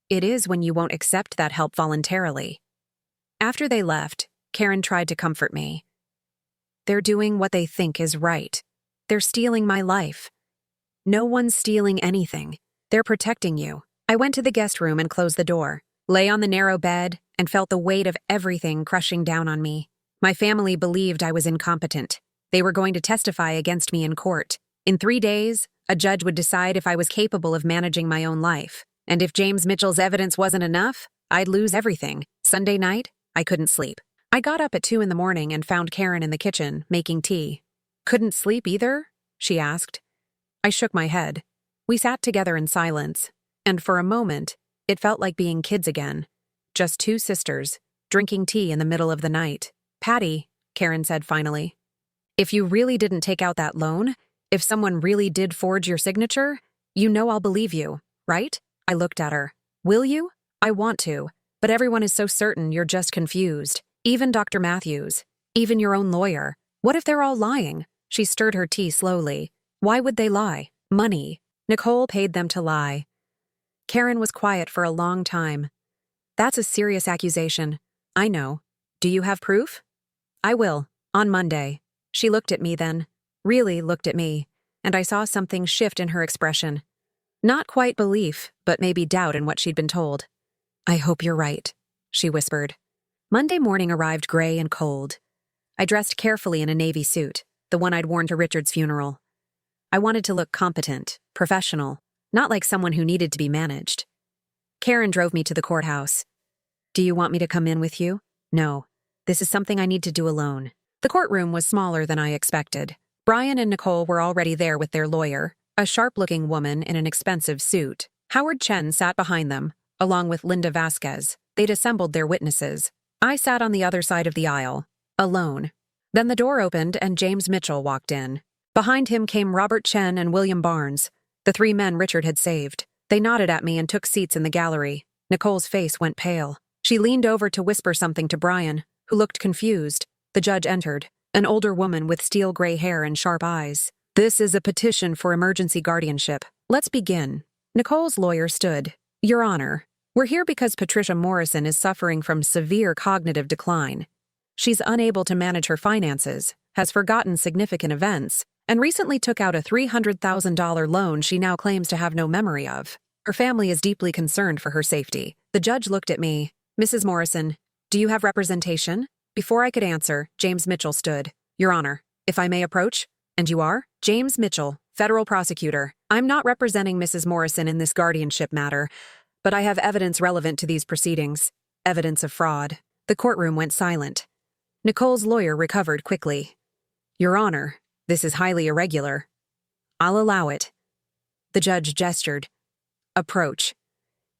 It is when you won't accept that help voluntarily. After they left, Karen tried to comfort me. They're doing what they think is right. They're stealing my life. No one's stealing anything. They're protecting you. I went to the guest room and closed the door, lay on the narrow bed, and felt the weight of everything crushing down on me. My family believed I was incompetent. They were going to testify against me in court. In 3 days, a judge would decide if I was capable of managing my own life. And if James Mitchell's evidence wasn't enough, I'd lose everything. Sunday night, I couldn't sleep. I got up at 2 in the morning and found Karen in the kitchen, making tea. Couldn't sleep either? She asked. I shook my head. We sat together in silence, and for a moment, it felt like being kids again. Just 2 sisters, drinking tea in the middle of the night. Patty, Karen said finally, if you really didn't take out that loan, if someone really did forge your signature, you know I'll believe you, right? I looked at her. Will you? I want to, but everyone is so certain you're just confused. Even Dr. Matthews. Even your own lawyer. What if they're all lying? She stirred her tea slowly. Why would they lie? Money. Nicole paid them to lie. Karen was quiet for a long time. That's a serious accusation. I know. Do you have proof? I will. On Monday. She looked at me then. Really looked at me. And I saw something shift in her expression. Not quite belief, but maybe doubt in what she'd been told. I hope you're right, she whispered. Monday morning arrived gray and cold. I dressed carefully in a navy suit, the one I'd worn to Richard's funeral. I wanted to look competent, professional, not like someone who needed to be managed. Karen drove me to the courthouse. Do you want me to come in with you? No. This is something I need to do alone. The courtroom was smaller than I expected. Brian and Nicole were already there with their lawyer, a sharp-looking woman in an expensive suit. Howard Chen sat behind them, along with Linda Vasquez. They'd assembled their witnesses. I sat on the other side of the aisle, alone. Then the door opened and James Mitchell walked in. Behind him came Robert Chen and William Barnes, the 3 men Richard had saved. They nodded at me and took seats in the gallery. Nicole's face went pale. She leaned over to whisper something to Brian, who looked confused. The judge entered, an older woman with steel gray hair and sharp eyes. This is a petition for emergency guardianship. Let's begin. Nicole's lawyer stood. Your Honor, we're here because Patricia Morrison is suffering from severe cognitive decline. She's unable to manage her finances, has forgotten significant events, and recently took out a $300,000 loan she now claims to have no memory of. Her family is deeply concerned for her safety. The judge looked at me. Mrs. Morrison, do you have representation? Before I could answer, James Mitchell stood. Your Honor, if I may approach? And you are? James Mitchell, federal prosecutor. I'm not representing Mrs. Morrison in this guardianship matter, but I have evidence relevant to these proceedings. Evidence of fraud. The courtroom went silent. Nicole's lawyer recovered quickly. Your Honor, this is highly irregular. I'll allow it. The judge gestured. Approach.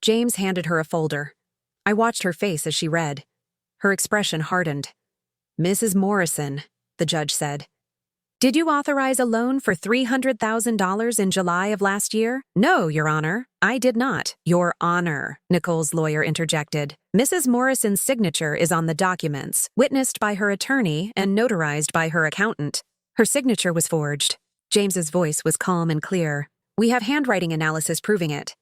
James handed her a folder. I watched her face as she read. Her expression hardened. Mrs. Morrison, the judge said. Did you authorize a loan for $300,000 in July of last year? No, Your Honor, I did not. Your Honor, Nicole's lawyer interjected. Mrs. Morrison's signature is on the documents, witnessed by her attorney and notarized by her accountant. Her signature was forged. James's voice was calm and clear. We have handwriting analysis proving it.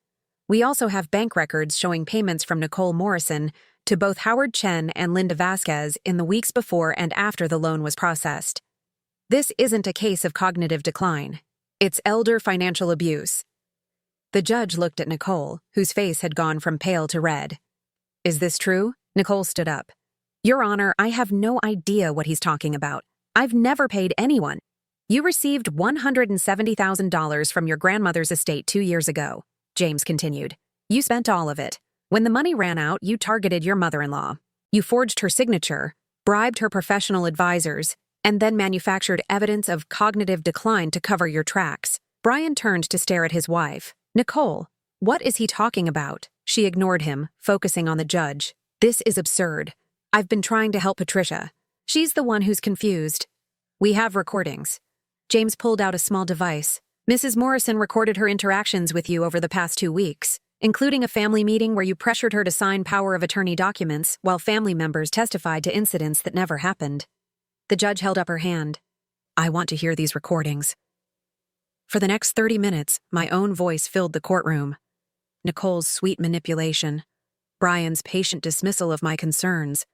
We also have bank records showing payments from Nicole Morrison to both Howard Chen and Linda Vasquez in the weeks before and after the loan was processed. This isn't a case of cognitive decline. It's elder financial abuse. The judge looked at Nicole, whose face had gone from pale to red. Is this true? Nicole stood up. Your Honor, I have no idea what he's talking about. I've never paid anyone. You received $170,000 from your grandmother's estate 2 years ago, James continued. You spent all of it. When the money ran out, you targeted your mother-in-law. You forged her signature, bribed her professional advisors, and then manufactured evidence of cognitive decline to cover your tracks. Brian turned to stare at his wife. Nicole, what is he talking about? She ignored him, focusing on the judge. This is absurd. I've been trying to help Patricia. She's the one who's confused. We have recordings. James pulled out a small device. Mrs. Morrison recorded her interactions with you over the past 2 weeks, including a family meeting where you pressured her to sign power of attorney documents while family members testified to incidents that never happened. The judge held up her hand. I want to hear these recordings. For the next 30 minutes, my own voice filled the courtroom. Nicole's sweet manipulation, Brian's patient dismissal of my concerns,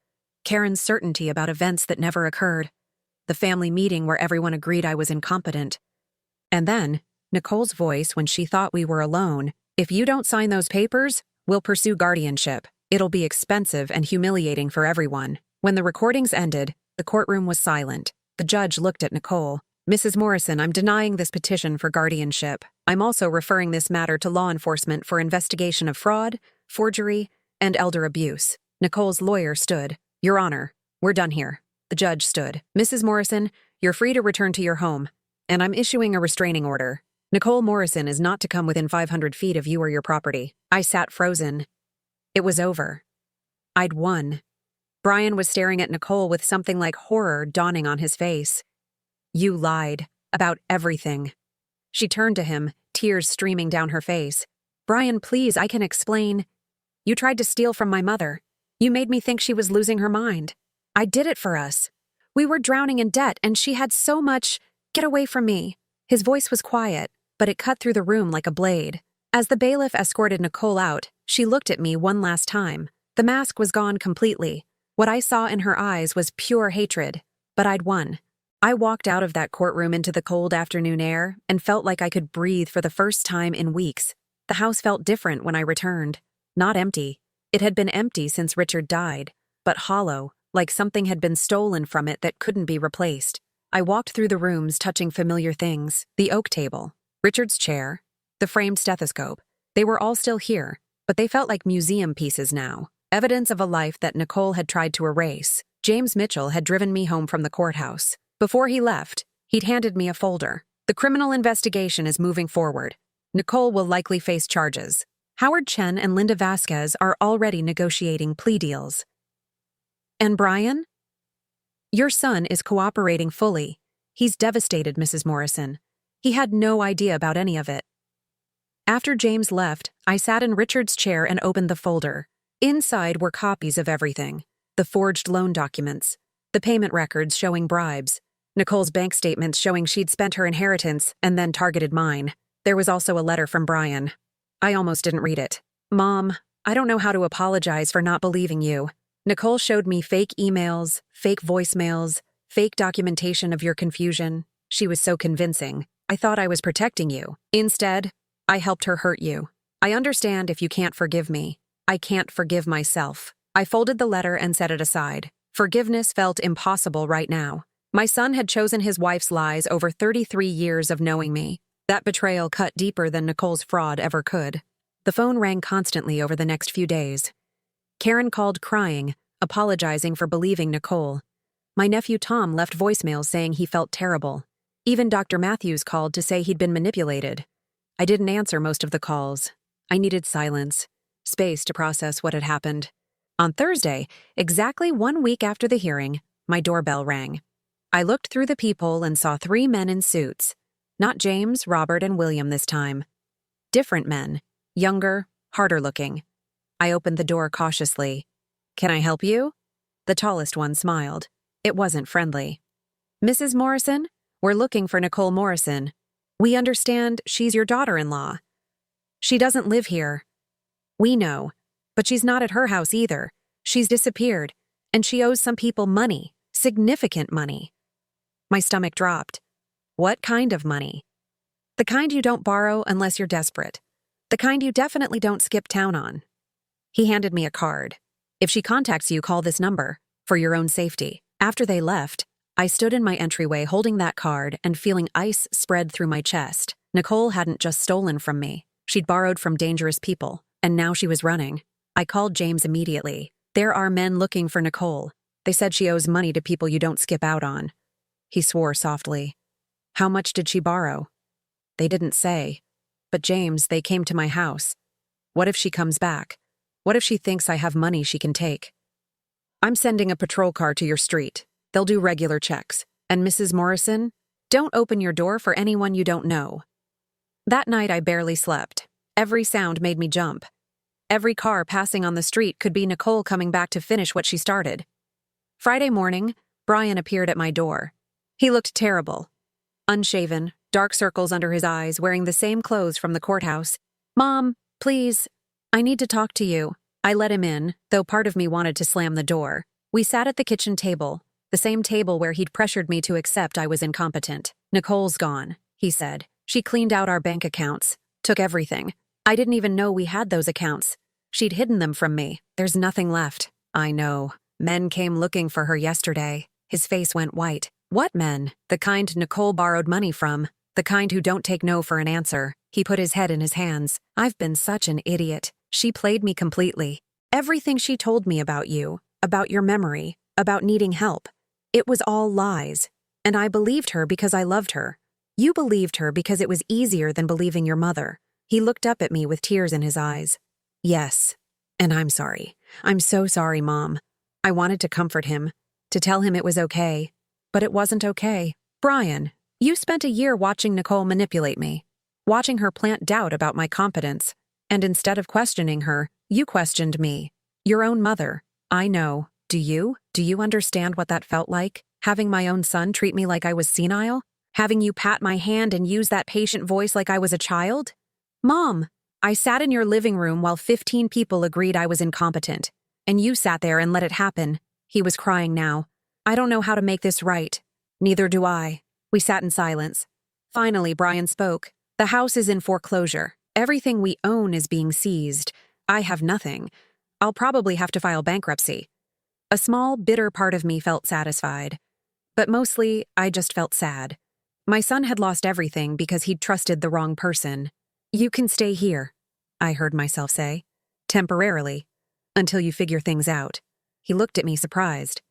Karen's certainty about events that never occurred, the family meeting where everyone agreed I was incompetent. And then, Nicole's voice when she thought we were alone. If you don't sign those papers, we'll pursue guardianship. It'll be expensive and humiliating for everyone. When the recordings ended, the courtroom was silent. The judge looked at Nicole. Mrs. Morrison, I'm denying this petition for guardianship. I'm also referring this matter to law enforcement for investigation of fraud, forgery, and elder abuse. Nicole's lawyer stood. Your Honor, we're done here. The judge stood. Mrs. Morrison, you're free to return to your home, and I'm issuing a restraining order. Nicole Morrison is not to come within 500 feet of you or your property. I sat frozen. It was over. I'd won. Brian was staring at Nicole with something like horror dawning on his face. You lied. About everything. She turned to him, tears streaming down her face. Brian, please, I can explain. You tried to steal from my mother. You made me think she was losing her mind. I did it for us. We were drowning in debt, and she had so much. Get away from me. His voice was quiet, but it cut through the room like a blade. As the bailiff escorted Nicole out, she looked at me one last time. The mask was gone completely. What I saw in her eyes was pure hatred, but I'd won. I walked out of that courtroom into the cold afternoon air and felt like I could breathe for the first time in weeks. The house felt different when I returned. Not empty. It had been empty since Richard died, but hollow, like something had been stolen from it that couldn't be replaced. I walked through the rooms touching familiar things. The oak table, Richard's chair, the framed stethoscope. They were all still here, but they felt like museum pieces now. Evidence of a life that Nicole had tried to erase. James Mitchell had driven me home from the courthouse. Before he left, he'd handed me a folder. The criminal investigation is moving forward. Nicole will likely face charges. Howard Chen and Linda Vasquez are already negotiating plea deals. And Brian? Your son is cooperating fully. He's devastated, Mrs. Morrison. He had no idea about any of it. After James left, I sat in Richard's chair and opened the folder. Inside were copies of everything. The forged loan documents, the payment records showing bribes, Nicole's bank statements showing she'd spent her inheritance and then targeted mine. There was also a letter from Brian. I almost didn't read it. Mom, I don't know how to apologize for not believing you. Nicole showed me fake emails, fake voicemails, fake documentation of your confusion. She was so convincing. I thought I was protecting you. Instead, I helped her hurt you. I understand if you can't forgive me. I can't forgive myself. I folded the letter and set it aside. Forgiveness felt impossible right now. My son had chosen his wife's lies over 33 years of knowing me. That betrayal cut deeper than Nicole's fraud ever could. The phone rang constantly over the next few days. Karen called crying, apologizing for believing Nicole. My nephew Tom left voicemails saying he felt terrible. Even Dr. Matthews called to say he'd been manipulated. I didn't answer most of the calls. I needed silence, space to process what had happened. On Thursday, exactly 1 week after the hearing, my doorbell rang. I looked through the peephole and saw 3 men in suits. Not James, Robert, and William this time. Different men. Younger, harder looking. I opened the door cautiously. "Can I help you?" The tallest one smiled. It wasn't friendly. "Mrs. Morrison? We're looking for Nicole Morrison. We understand she's your daughter-in-law. She doesn't live here." "We know. But she's not at her house either. She's disappeared. And she owes some people money. Significant money." My stomach dropped. "What kind of money?" "The kind you don't borrow unless you're desperate. The kind you definitely don't skip town on." He handed me a card. "If she contacts you, call this number, for your own safety." After they left, I stood in my entryway holding that card and feeling ice spread through my chest. Nicole hadn't just stolen from me. She'd borrowed from dangerous people, and now she was running. I called James immediately. "There are men looking for Nicole. They said she owes money to people you don't skip out on." He swore softly. "How much did she borrow?" "They didn't say. But James, they came to my house. What if she comes back? What if she thinks I have money she can take?" "I'm sending a patrol car to your street. They'll do regular checks. And Mrs. Morrison, don't open your door for anyone you don't know." That night I barely slept. Every sound made me jump. Every car passing on the street could be Nicole coming back to finish what she started. Friday morning, Brian appeared at my door. He looked terrible. Unshaven, dark circles under his eyes, wearing the same clothes from the courthouse. "Mom, please, I need to talk to you." I let him in, though part of me wanted to slam the door. We sat at the kitchen table, the same table where he'd pressured me to accept I was incompetent. "Nicole's gone," he said. "She cleaned out our bank accounts, took everything. I didn't even know we had those accounts. She'd hidden them from me. There's nothing left." "I know. Men came looking for her yesterday." His face went white. "What men?" "The kind Nicole borrowed money from. The kind who don't take no for an answer." He put his head in his hands. "I've been such an idiot. She played me completely. Everything she told me about you, about your memory, about needing help. It was all lies. And I believed her because I loved her. You believed her because it was easier than believing your mother." He looked up at me with tears in his eyes. "Yes. And I'm sorry. I'm so sorry, Mom." I wanted to comfort him, to tell him it was okay. But it wasn't okay. "Brian, you spent a year watching Nicole manipulate me, watching her plant doubt about my competence. And instead of questioning her, you questioned me. Your own mother. I know. Do you? Do you understand what that felt like? Having my own son treat me like I was senile? Having you pat my hand and use that patient voice like I was a child? Mom, I sat in your living room while 15 people agreed I was incompetent. And you sat there and let it happen." He was crying now. "I don't know how to make this right." "Neither do I." We sat in silence. Finally, Brian spoke. "The house is in foreclosure. Everything we own is being seized. I have nothing. I'll probably have to file bankruptcy." A small, bitter part of me felt satisfied. But mostly, I just felt sad. My son had lost everything because he'd trusted the wrong person. "You can stay here," I heard myself say. "Temporarily. Until you figure things out." He looked at me surprised.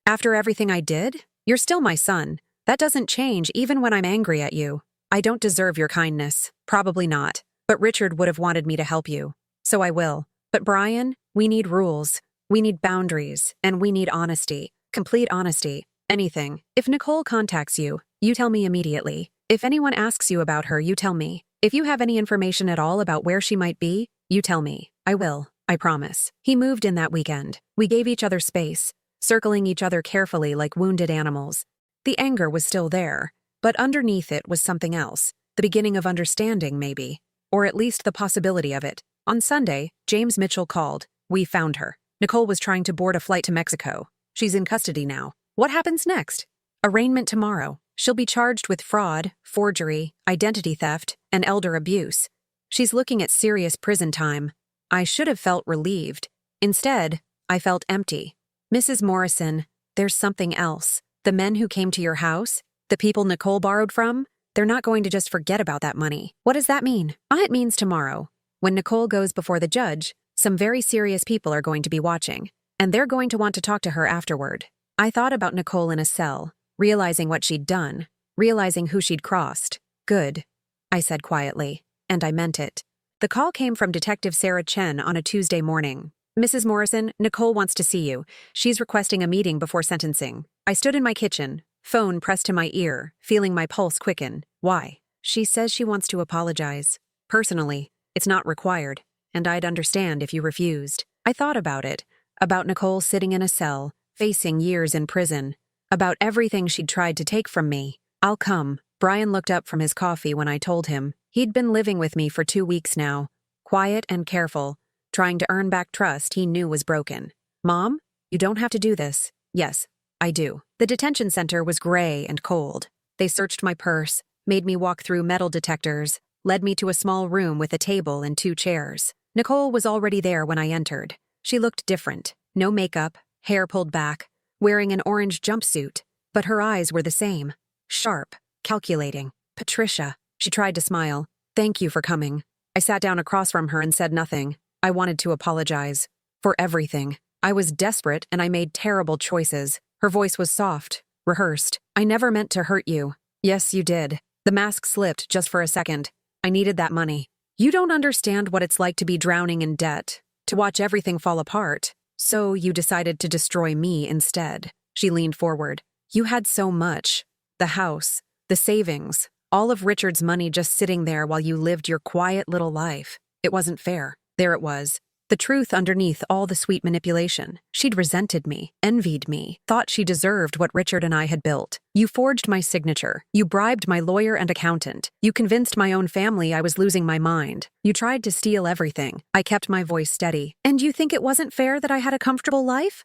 "After everything I did? You're still my son. That doesn't change even when I'm angry at you. I don't deserve your kindness. Probably not. But Richard would have wanted me to help you. So I will. But Brian, we need rules. We need boundaries. And we need honesty. Complete honesty. Anything. If Nicole contacts you, you tell me immediately. If anyone asks you about her, you tell me. If you have any information at all about where she might be, you tell me. I will. I promise." He moved in that weekend. We gave each other space, circling each other carefully like wounded animals. The anger was still there, but underneath it was something else. The beginning of understanding, maybe. Or at least the possibility of it. On Sunday, James Mitchell called. We found her. Nicole was trying to board a flight to Mexico. She's in custody now. What happens next? Arraignment tomorrow. She'll be charged with fraud, forgery, identity theft, and elder abuse. She's looking at serious prison time. I should have felt relieved. Instead, I felt empty. "Mrs. Morrison, there's something else. The men who came to your house, the people Nicole borrowed from, they're not going to just forget about that money." "What does that mean?" It means tomorrow. When Nicole goes before the judge, some very serious people are going to be watching, and they're going to want to talk to her afterward. I thought about Nicole in a cell, realizing what she'd done, realizing who she'd crossed. "Good," I said quietly, and I meant it. The call came from Detective Sarah Chen on a Tuesday morning. "Mrs. Morrison, Nicole wants to see you. She's requesting a meeting before sentencing." I stood in my kitchen, Phone pressed to my ear, feeling my pulse quicken. Why? She says she wants to apologize. Personally, it's not required, and I'd understand if you refused. I thought about it, about Nicole sitting in a cell, facing years in prison, about everything she'd tried to take from me. I'll come. Brian looked up from his coffee when I told him. He'd been living with me for 2 weeks now, quiet and careful, trying to earn back trust he knew was broken. Mom, you don't have to do this. Yes, I do. The detention center was gray and cold. They searched my purse, made me walk through metal detectors, led me to a small room with a table and 2 chairs. Nicole was already there when I entered. She looked different. No makeup, hair pulled back, wearing an orange jumpsuit, but her eyes were the same. Sharp, calculating. Patricia. She tried to smile. Thank you for coming. I sat down across from her and said nothing. I wanted to apologize. For everything. I was desperate and I made terrible choices. Her voice was soft, rehearsed. I never meant to hurt you. Yes, you did. The mask slipped just for a second. I needed that money. You don't understand what it's like to be drowning in debt, to watch everything fall apart. So you decided to destroy me instead. She leaned forward. You had so much. The house, the savings, all of Richard's money just sitting there while you lived your quiet little life. It wasn't fair. There it was. The truth underneath all the sweet manipulation. She'd resented me, envied me, thought she deserved what Richard and I had built. You forged my signature. You bribed my lawyer and accountant. You convinced my own family I was losing my mind. You tried to steal everything. I kept my voice steady. And you think it wasn't fair that I had a comfortable life?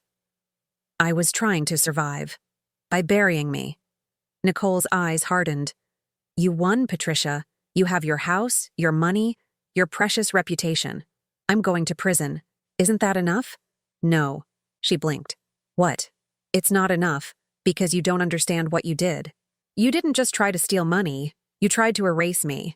I was trying to survive. By burying me. Nicole's eyes hardened. You won, Patricia. You have your house, your money, your precious reputation. I'm going to prison. Isn't that enough? No. She blinked. What? It's not enough, because you don't understand what you did. You didn't just try to steal money. You tried to erase me.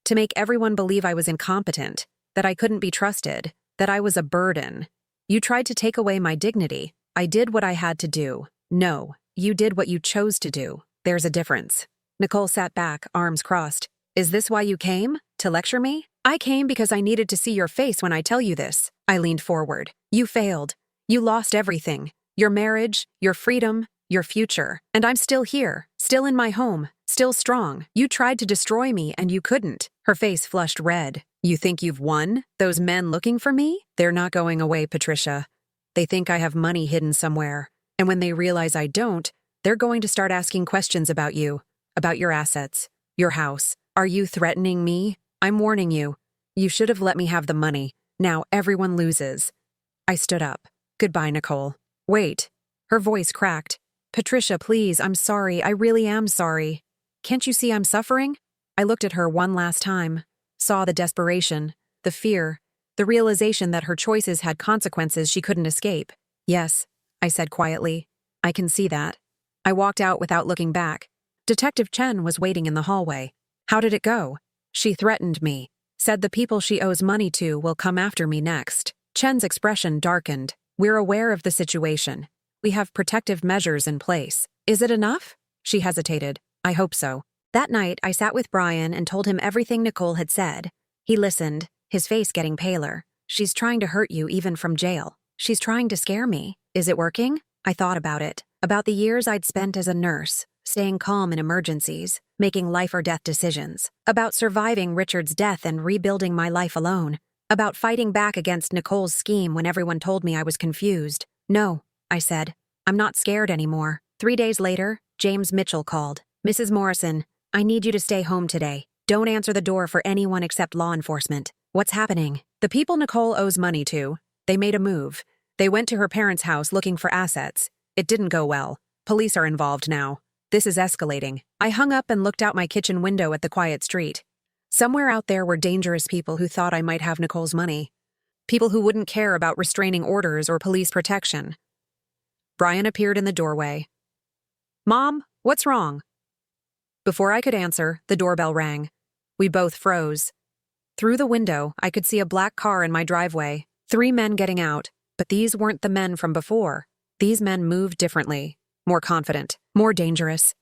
To make everyone believe I was incompetent, that I couldn't be trusted, that I was a burden. You tried to take away my dignity. I did what I had to do. No, you did what you chose to do. There's a difference. Nicole sat back, arms crossed. Is this why you came? To lecture me? I came because I needed to see your face when I tell you this. I leaned forward. You failed. You lost everything. Your marriage, your freedom, your future. And I'm still here, still in my home, still strong. You tried to destroy me and you couldn't. Her face flushed red. You think you've won? Those men looking for me? They're not going away, Patricia. They think I have money hidden somewhere. And when they realize I don't, they're going to start asking questions about you, about your assets, your house. Are you threatening me? I'm warning you. You should have let me have the money. Now everyone loses. I stood up. Goodbye, Nicole. Wait. Her voice cracked. Patricia, please, I'm sorry. I really am sorry. Can't you see I'm suffering? I looked at her one last time, saw the desperation, the fear, the realization that her choices had consequences she couldn't escape. Yes, I said quietly. I can see that. I walked out without looking back. Detective Chen was waiting in the hallway. How did it go? She threatened me, said the people she owes money to will come after me next. Chen's expression darkened. We're aware of the situation. We have protective measures in place. Is it enough? She hesitated. I hope so. That night, I sat with Brian and told him everything Nicole had said. He listened, his face getting paler. She's trying to hurt you even from jail. She's trying to scare me. Is it working? I thought about it. About the years I'd spent as a nurse, staying calm in emergencies, making life or death decisions, about surviving Richard's death and rebuilding my life alone, about fighting back against Nicole's scheme when everyone told me I was confused. No, I said. I'm not scared anymore. 3 days later, James Mitchell called. Mrs. Morrison, I need you to stay home today. Don't answer the door for anyone except law enforcement. What's happening? The people Nicole owes money to. They made a move. They went to her parents' house looking for assets. It didn't go well. Police are involved now. This is escalating. I hung up and looked out my kitchen window at the quiet street. Somewhere out there were dangerous people who thought I might have Nicole's money. People who wouldn't care about restraining orders or police protection. Brian appeared in the doorway. Mom, what's wrong? Before I could answer, the doorbell rang. We both froze. Through the window, I could see a black car in my driveway. 3 men getting out, but these weren't the men from before. These men moved differently, more confident, more dangerous.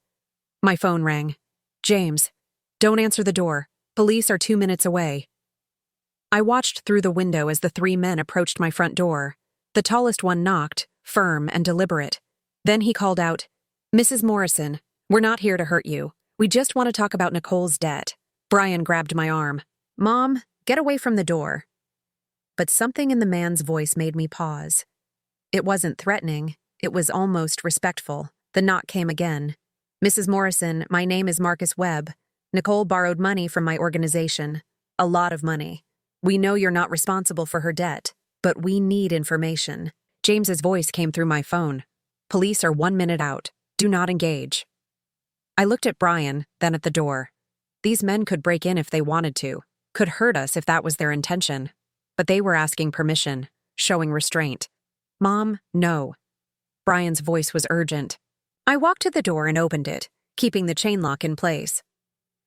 My phone rang. James, don't answer the door. Police are 2 minutes away. I watched through the window as the 3 men approached my front door. The tallest one knocked, firm and deliberate. Then he called out, Mrs. Morrison, we're not here to hurt you. We just want to talk about Nicole's debt. Brian grabbed my arm. Mom, get away from the door. But something in the man's voice made me pause. It wasn't threatening. It was almost respectful. The knock came again. Mrs. Morrison, my name is Marcus Webb. Nicole borrowed money from my organization. A lot of money. We know you're not responsible for her debt, but we need information. James's voice came through my phone. Police are 1 minute out. Do not engage. I looked at Brian, then at the door. These men could break in if they wanted to, could hurt us if that was their intention. But they were asking permission, showing restraint. Mom, no. Brian's voice was urgent. I walked to the door and opened it, keeping the chain lock in place.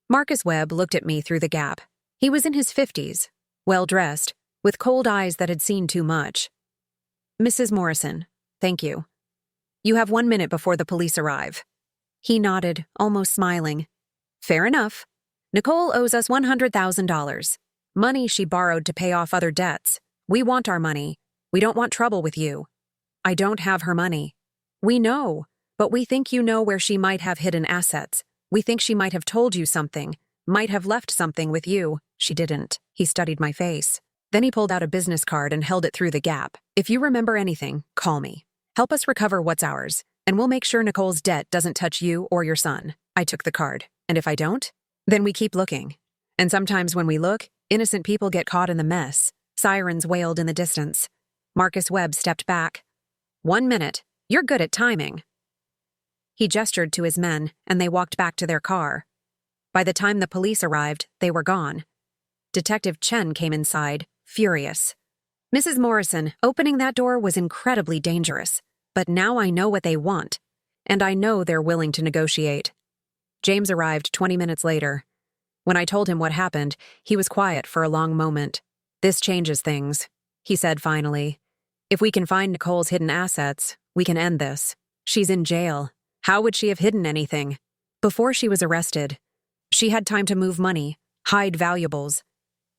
Marcus Webb looked at me through the gap. He was in his 50s, well-dressed, with cold eyes that had seen too much. Mrs. Morrison, thank you. You have 1 minute before the police arrive. He nodded, almost smiling. Fair enough. Nicole owes us $100,000. Money she borrowed to pay off other debts. We want our money. We don't want trouble with you. I don't have her money. We know, but we think you know where she might have hidden assets. We think she might have told you something, might have left something with you. She didn't. He studied my face. Then he pulled out a business card and held it through the gap. If you remember anything, call me. Help us recover what's ours, and we'll make sure Nicole's debt doesn't touch you or your son. I took the card, and if I don't, then we keep looking. And sometimes when we look, innocent people get caught in the mess. Sirens wailed in the distance. Marcus Webb stepped back. 1 minute. You're good at timing. He gestured to his men, and they walked back to their car. By the time the police arrived, they were gone. Detective Chen came inside, furious. Mrs. Morrison, opening that door was incredibly dangerous, but now I know what they want, and I know they're willing to negotiate. James arrived 20 minutes later. When I told him what happened, he was quiet for a long moment. This changes things, he said finally. If we can find Nicole's hidden assets, we can end this. She's in jail. How would she have hidden anything? Before she was arrested, she had time to move money, hide valuables.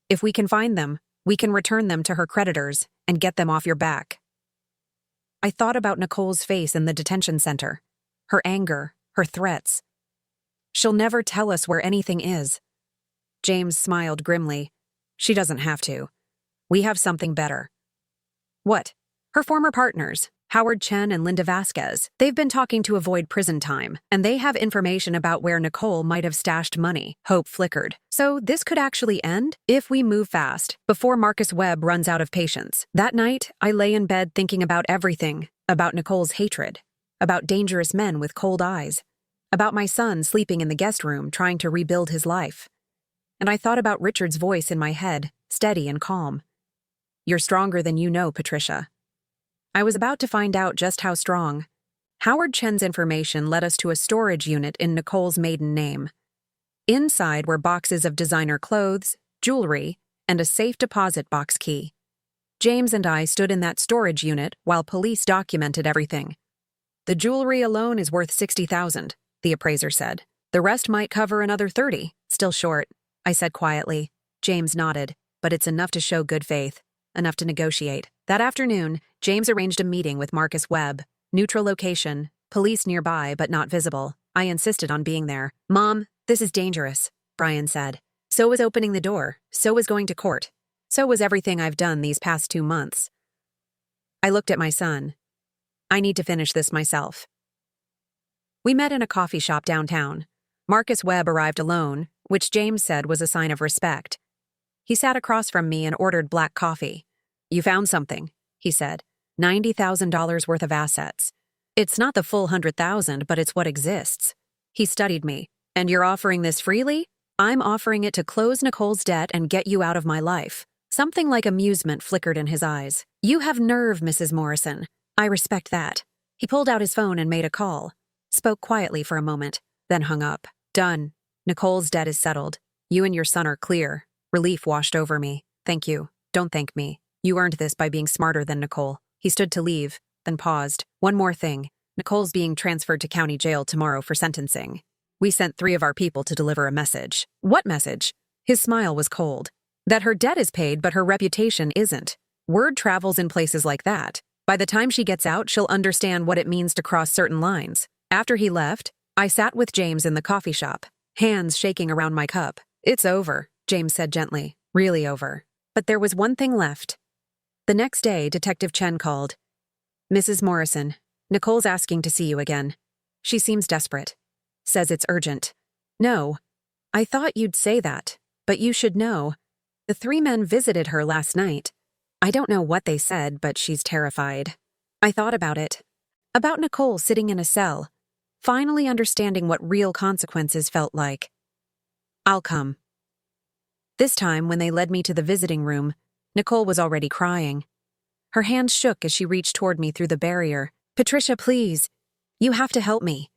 If we can find them, we can return them to her creditors and get them off your back. I thought about Nicole's face in the detention center, her anger, her threats. She'll never tell us where anything is. James smiled grimly. She doesn't have to. We have something better. What? Her former partners, Howard Chen and Linda Vasquez. They've been talking to avoid prison time, and they have information about where Nicole might have stashed money. Hope flickered. So this could actually end if we move fast, before Marcus Webb runs out of patience. That night, I lay in bed thinking about everything, about Nicole's hatred, about dangerous men with cold eyes, about my son sleeping in the guest room trying to rebuild his life. And I thought about Richard's voice in my head, steady and calm. You're stronger than you know, Patricia. I was about to find out just how strong. Howard Chen's information led us to a storage unit in Nicole's maiden name. Inside were boxes of designer clothes, jewelry, and a safe deposit box key. James and I stood in that storage unit while police documented everything. The jewelry alone is worth $60,000, the appraiser said. The rest might cover another $30, still short, I said quietly. James nodded, but it's enough to show good faith, enough to negotiate. That afternoon, James arranged a meeting with Marcus Webb. Neutral location, police nearby but not visible. I insisted on being there. Mom, this is dangerous, Brian said. So was opening the door. So was going to court. So was everything I've done these past 2 months. I looked at my son. I need to finish this myself. We met in a coffee shop downtown. Marcus Webb arrived alone, which James said was a sign of respect. He sat across from me and ordered black coffee. You found something, he said. $90,000 worth of assets. It's not the full 100,000, but it's what exists. He studied me. And you're offering this freely? I'm offering it to close Nicole's debt and get you out of my life. Something like amusement flickered in his eyes. You have nerve, Mrs. Morrison. I respect that. He pulled out his phone and made a call. Spoke quietly for a moment, then hung up. Done. Nicole's debt is settled. You and your son are clear. Relief washed over me. Thank you. Don't thank me. You earned this by being smarter than Nicole. He stood to leave, then paused. One more thing. Nicole's being transferred to county jail tomorrow for sentencing. We sent 3 of our people to deliver a message. What message? His smile was cold. That her debt is paid, but her reputation isn't. Word travels in places like that. By the time she gets out, she'll understand what it means to cross certain lines. After he left, I sat with James in the coffee shop, hands shaking around my cup. It's over, James said gently. Really over. But there was one thing left. The next day, Detective Chen called. Mrs. Morrison, Nicole's asking to see you again. She seems desperate. Says it's urgent. No. I thought you'd say that, but you should know. The 3 men visited her last night. I don't know what they said, but she's terrified. I thought about it. About Nicole sitting in a cell, finally understanding what real consequences felt like. I'll come. This time, when they led me to the visiting room, Nicole was already crying. Her hands shook as she reached toward me through the barrier. Patricia, please. You have to help me.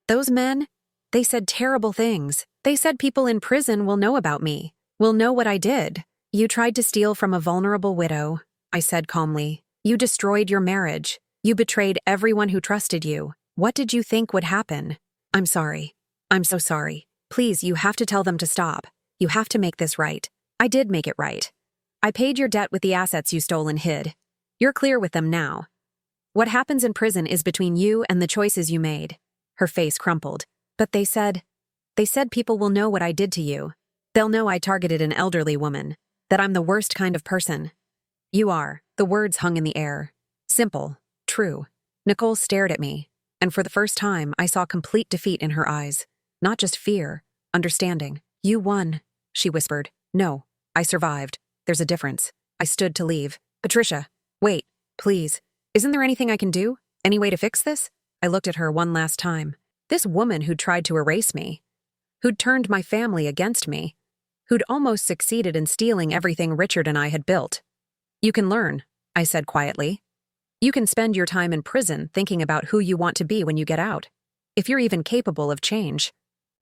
Those men, they said terrible things. They said people in prison will know about me, will know what I did. You tried to steal from a vulnerable widow, I said calmly. You destroyed your marriage. You betrayed everyone who trusted you. What did you think would happen? I'm sorry. I'm so sorry. Please, you have to tell them to stop. You have to make this right. I did make it right. I paid your debt with the assets you stole and hid. You're clear with them now. What happens in prison is between you and the choices you made. Her face crumpled. But they said people will know what I did to you. They'll know I targeted an elderly woman, that I'm the worst kind of person. You are. The words hung in the air. Simple. True. Nicole stared at me, and for the first time, I saw complete defeat in her eyes. Not just fear, understanding. You won, she whispered. No, I survived. There's a difference. I stood to leave. Patricia, wait, please. Isn't there anything I can do? Any way to fix this? I looked at her one last time. This woman who'd tried to erase me, who'd turned my family against me, who'd almost succeeded in stealing everything Richard and I had built. You can learn, I said quietly. You can spend your time in prison thinking about who you want to be when you get out, if you're even capable of change.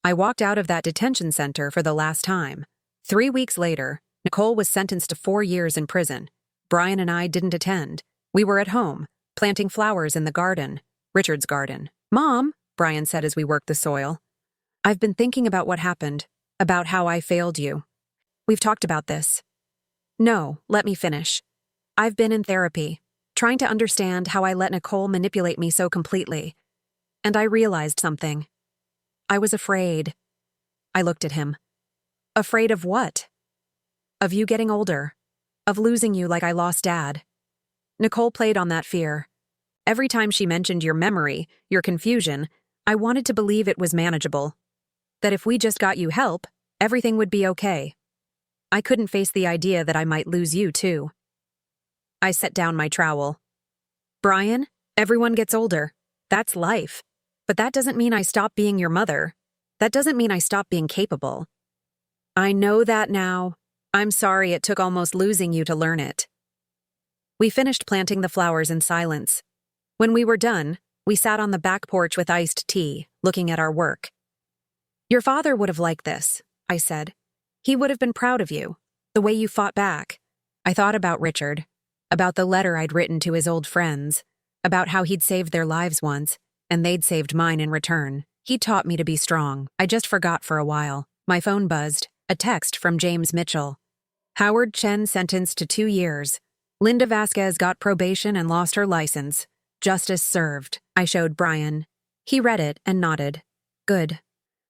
I walked out of that detention center for the last time. 3 weeks later, Nicole was sentenced to 4 years in prison. Brian and I didn't attend. We were at home, planting flowers in the garden, Richard's garden. Mom, Brian said as we worked the soil, I've been thinking about what happened, about how I failed you. We've talked about this. No, let me finish. I've been in therapy, trying to understand how I let Nicole manipulate me so completely. And I realized something. I was afraid. I looked at him. Afraid of what? Of you getting older. Of losing you like I lost Dad. Nicole played on that fear. Every time she mentioned your memory, your confusion, I wanted to believe it was manageable. That if we just got you help, everything would be okay. I couldn't face the idea that I might lose you, too. I set down my trowel. Brian, everyone gets older. That's life. But that doesn't mean I stop being your mother. That doesn't mean I stop being capable. I know that now. I'm sorry it took almost losing you to learn it. We finished planting the flowers in silence. When we were done, we sat on the back porch with iced tea, looking at our work. Your father would have liked this, I said. He would have been proud of you, the way you fought back. I thought about Richard, about the letter I'd written to his old friends, about how he'd saved their lives once, and they'd saved mine in return. He taught me to be strong. I just forgot for a while. My phone buzzed, a text from James Mitchell. Howard Chen sentenced to 2 years. Linda Vasquez got probation and lost her license. Justice served. I showed Brian. He read it and nodded. Good.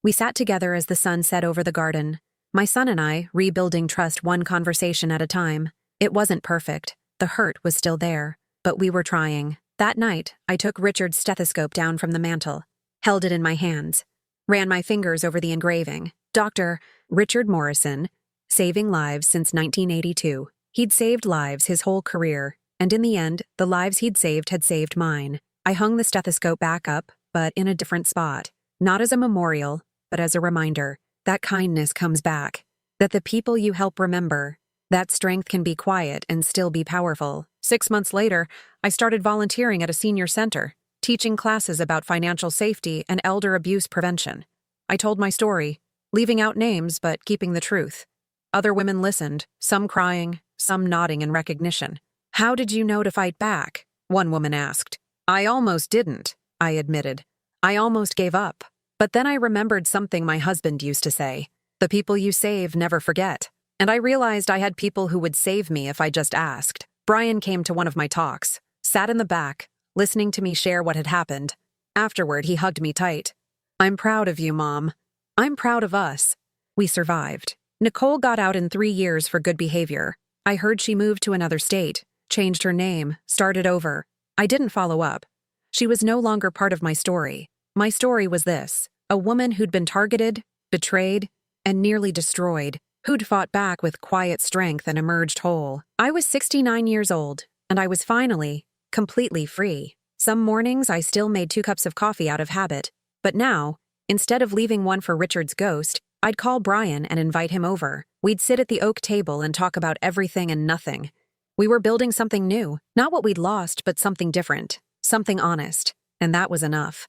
We sat together as the sun set over the garden. My son and I, rebuilding trust one conversation at a time. It wasn't perfect. The hurt was still there. But we were trying. That night, I took Richard's stethoscope down from the mantel, held it in my hands, ran my fingers over the engraving. Dr. Richard Morrison, saving lives since 1982. He'd saved lives his whole career, and in the end, the lives he'd saved had saved mine. I hung the stethoscope back up, but in a different spot. Not as a memorial, but as a reminder that kindness comes back, that the people you help remember, that strength can be quiet and still be powerful. 6 months later, I started volunteering at a senior center, teaching classes about financial safety and elder abuse prevention. I told my story, leaving out names but keeping the truth. Other women listened, some crying, some nodding in recognition. How did you know to fight back? One woman asked. I almost didn't, I admitted. I almost gave up. But then I remembered something my husband used to say. The people you save never forget. And I realized I had people who would save me if I just asked. Brian came to one of my talks, sat in the back, listening to me share what had happened. Afterward, he hugged me tight. I'm proud of you, Mom. I'm proud of us. We survived. Nicole got out in 3 years for good behavior. I heard she moved to another state, changed her name, started over. I didn't follow up. She was no longer part of my story. My story was this: a woman who'd been targeted, betrayed, and nearly destroyed, who'd fought back with quiet strength and emerged whole. I was 69 years old, and I was finally, completely free. Some mornings I still made 2 cups of coffee out of habit, but now, instead of leaving one for Richard's ghost, I'd call Brian and invite him over. We'd sit at the oak table and talk about everything and nothing. We were building something new, not what we'd lost, but something different, something honest, and that was enough.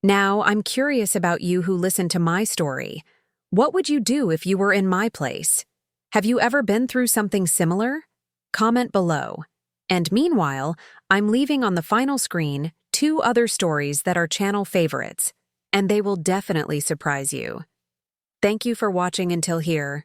Now, I'm curious about you who listened to my story. What would you do if you were in my place? Have you ever been through something similar? Comment below. And meanwhile, I'm leaving on the final screen 2 other stories that are channel favorites, and they will definitely surprise you. Thank you for watching until here.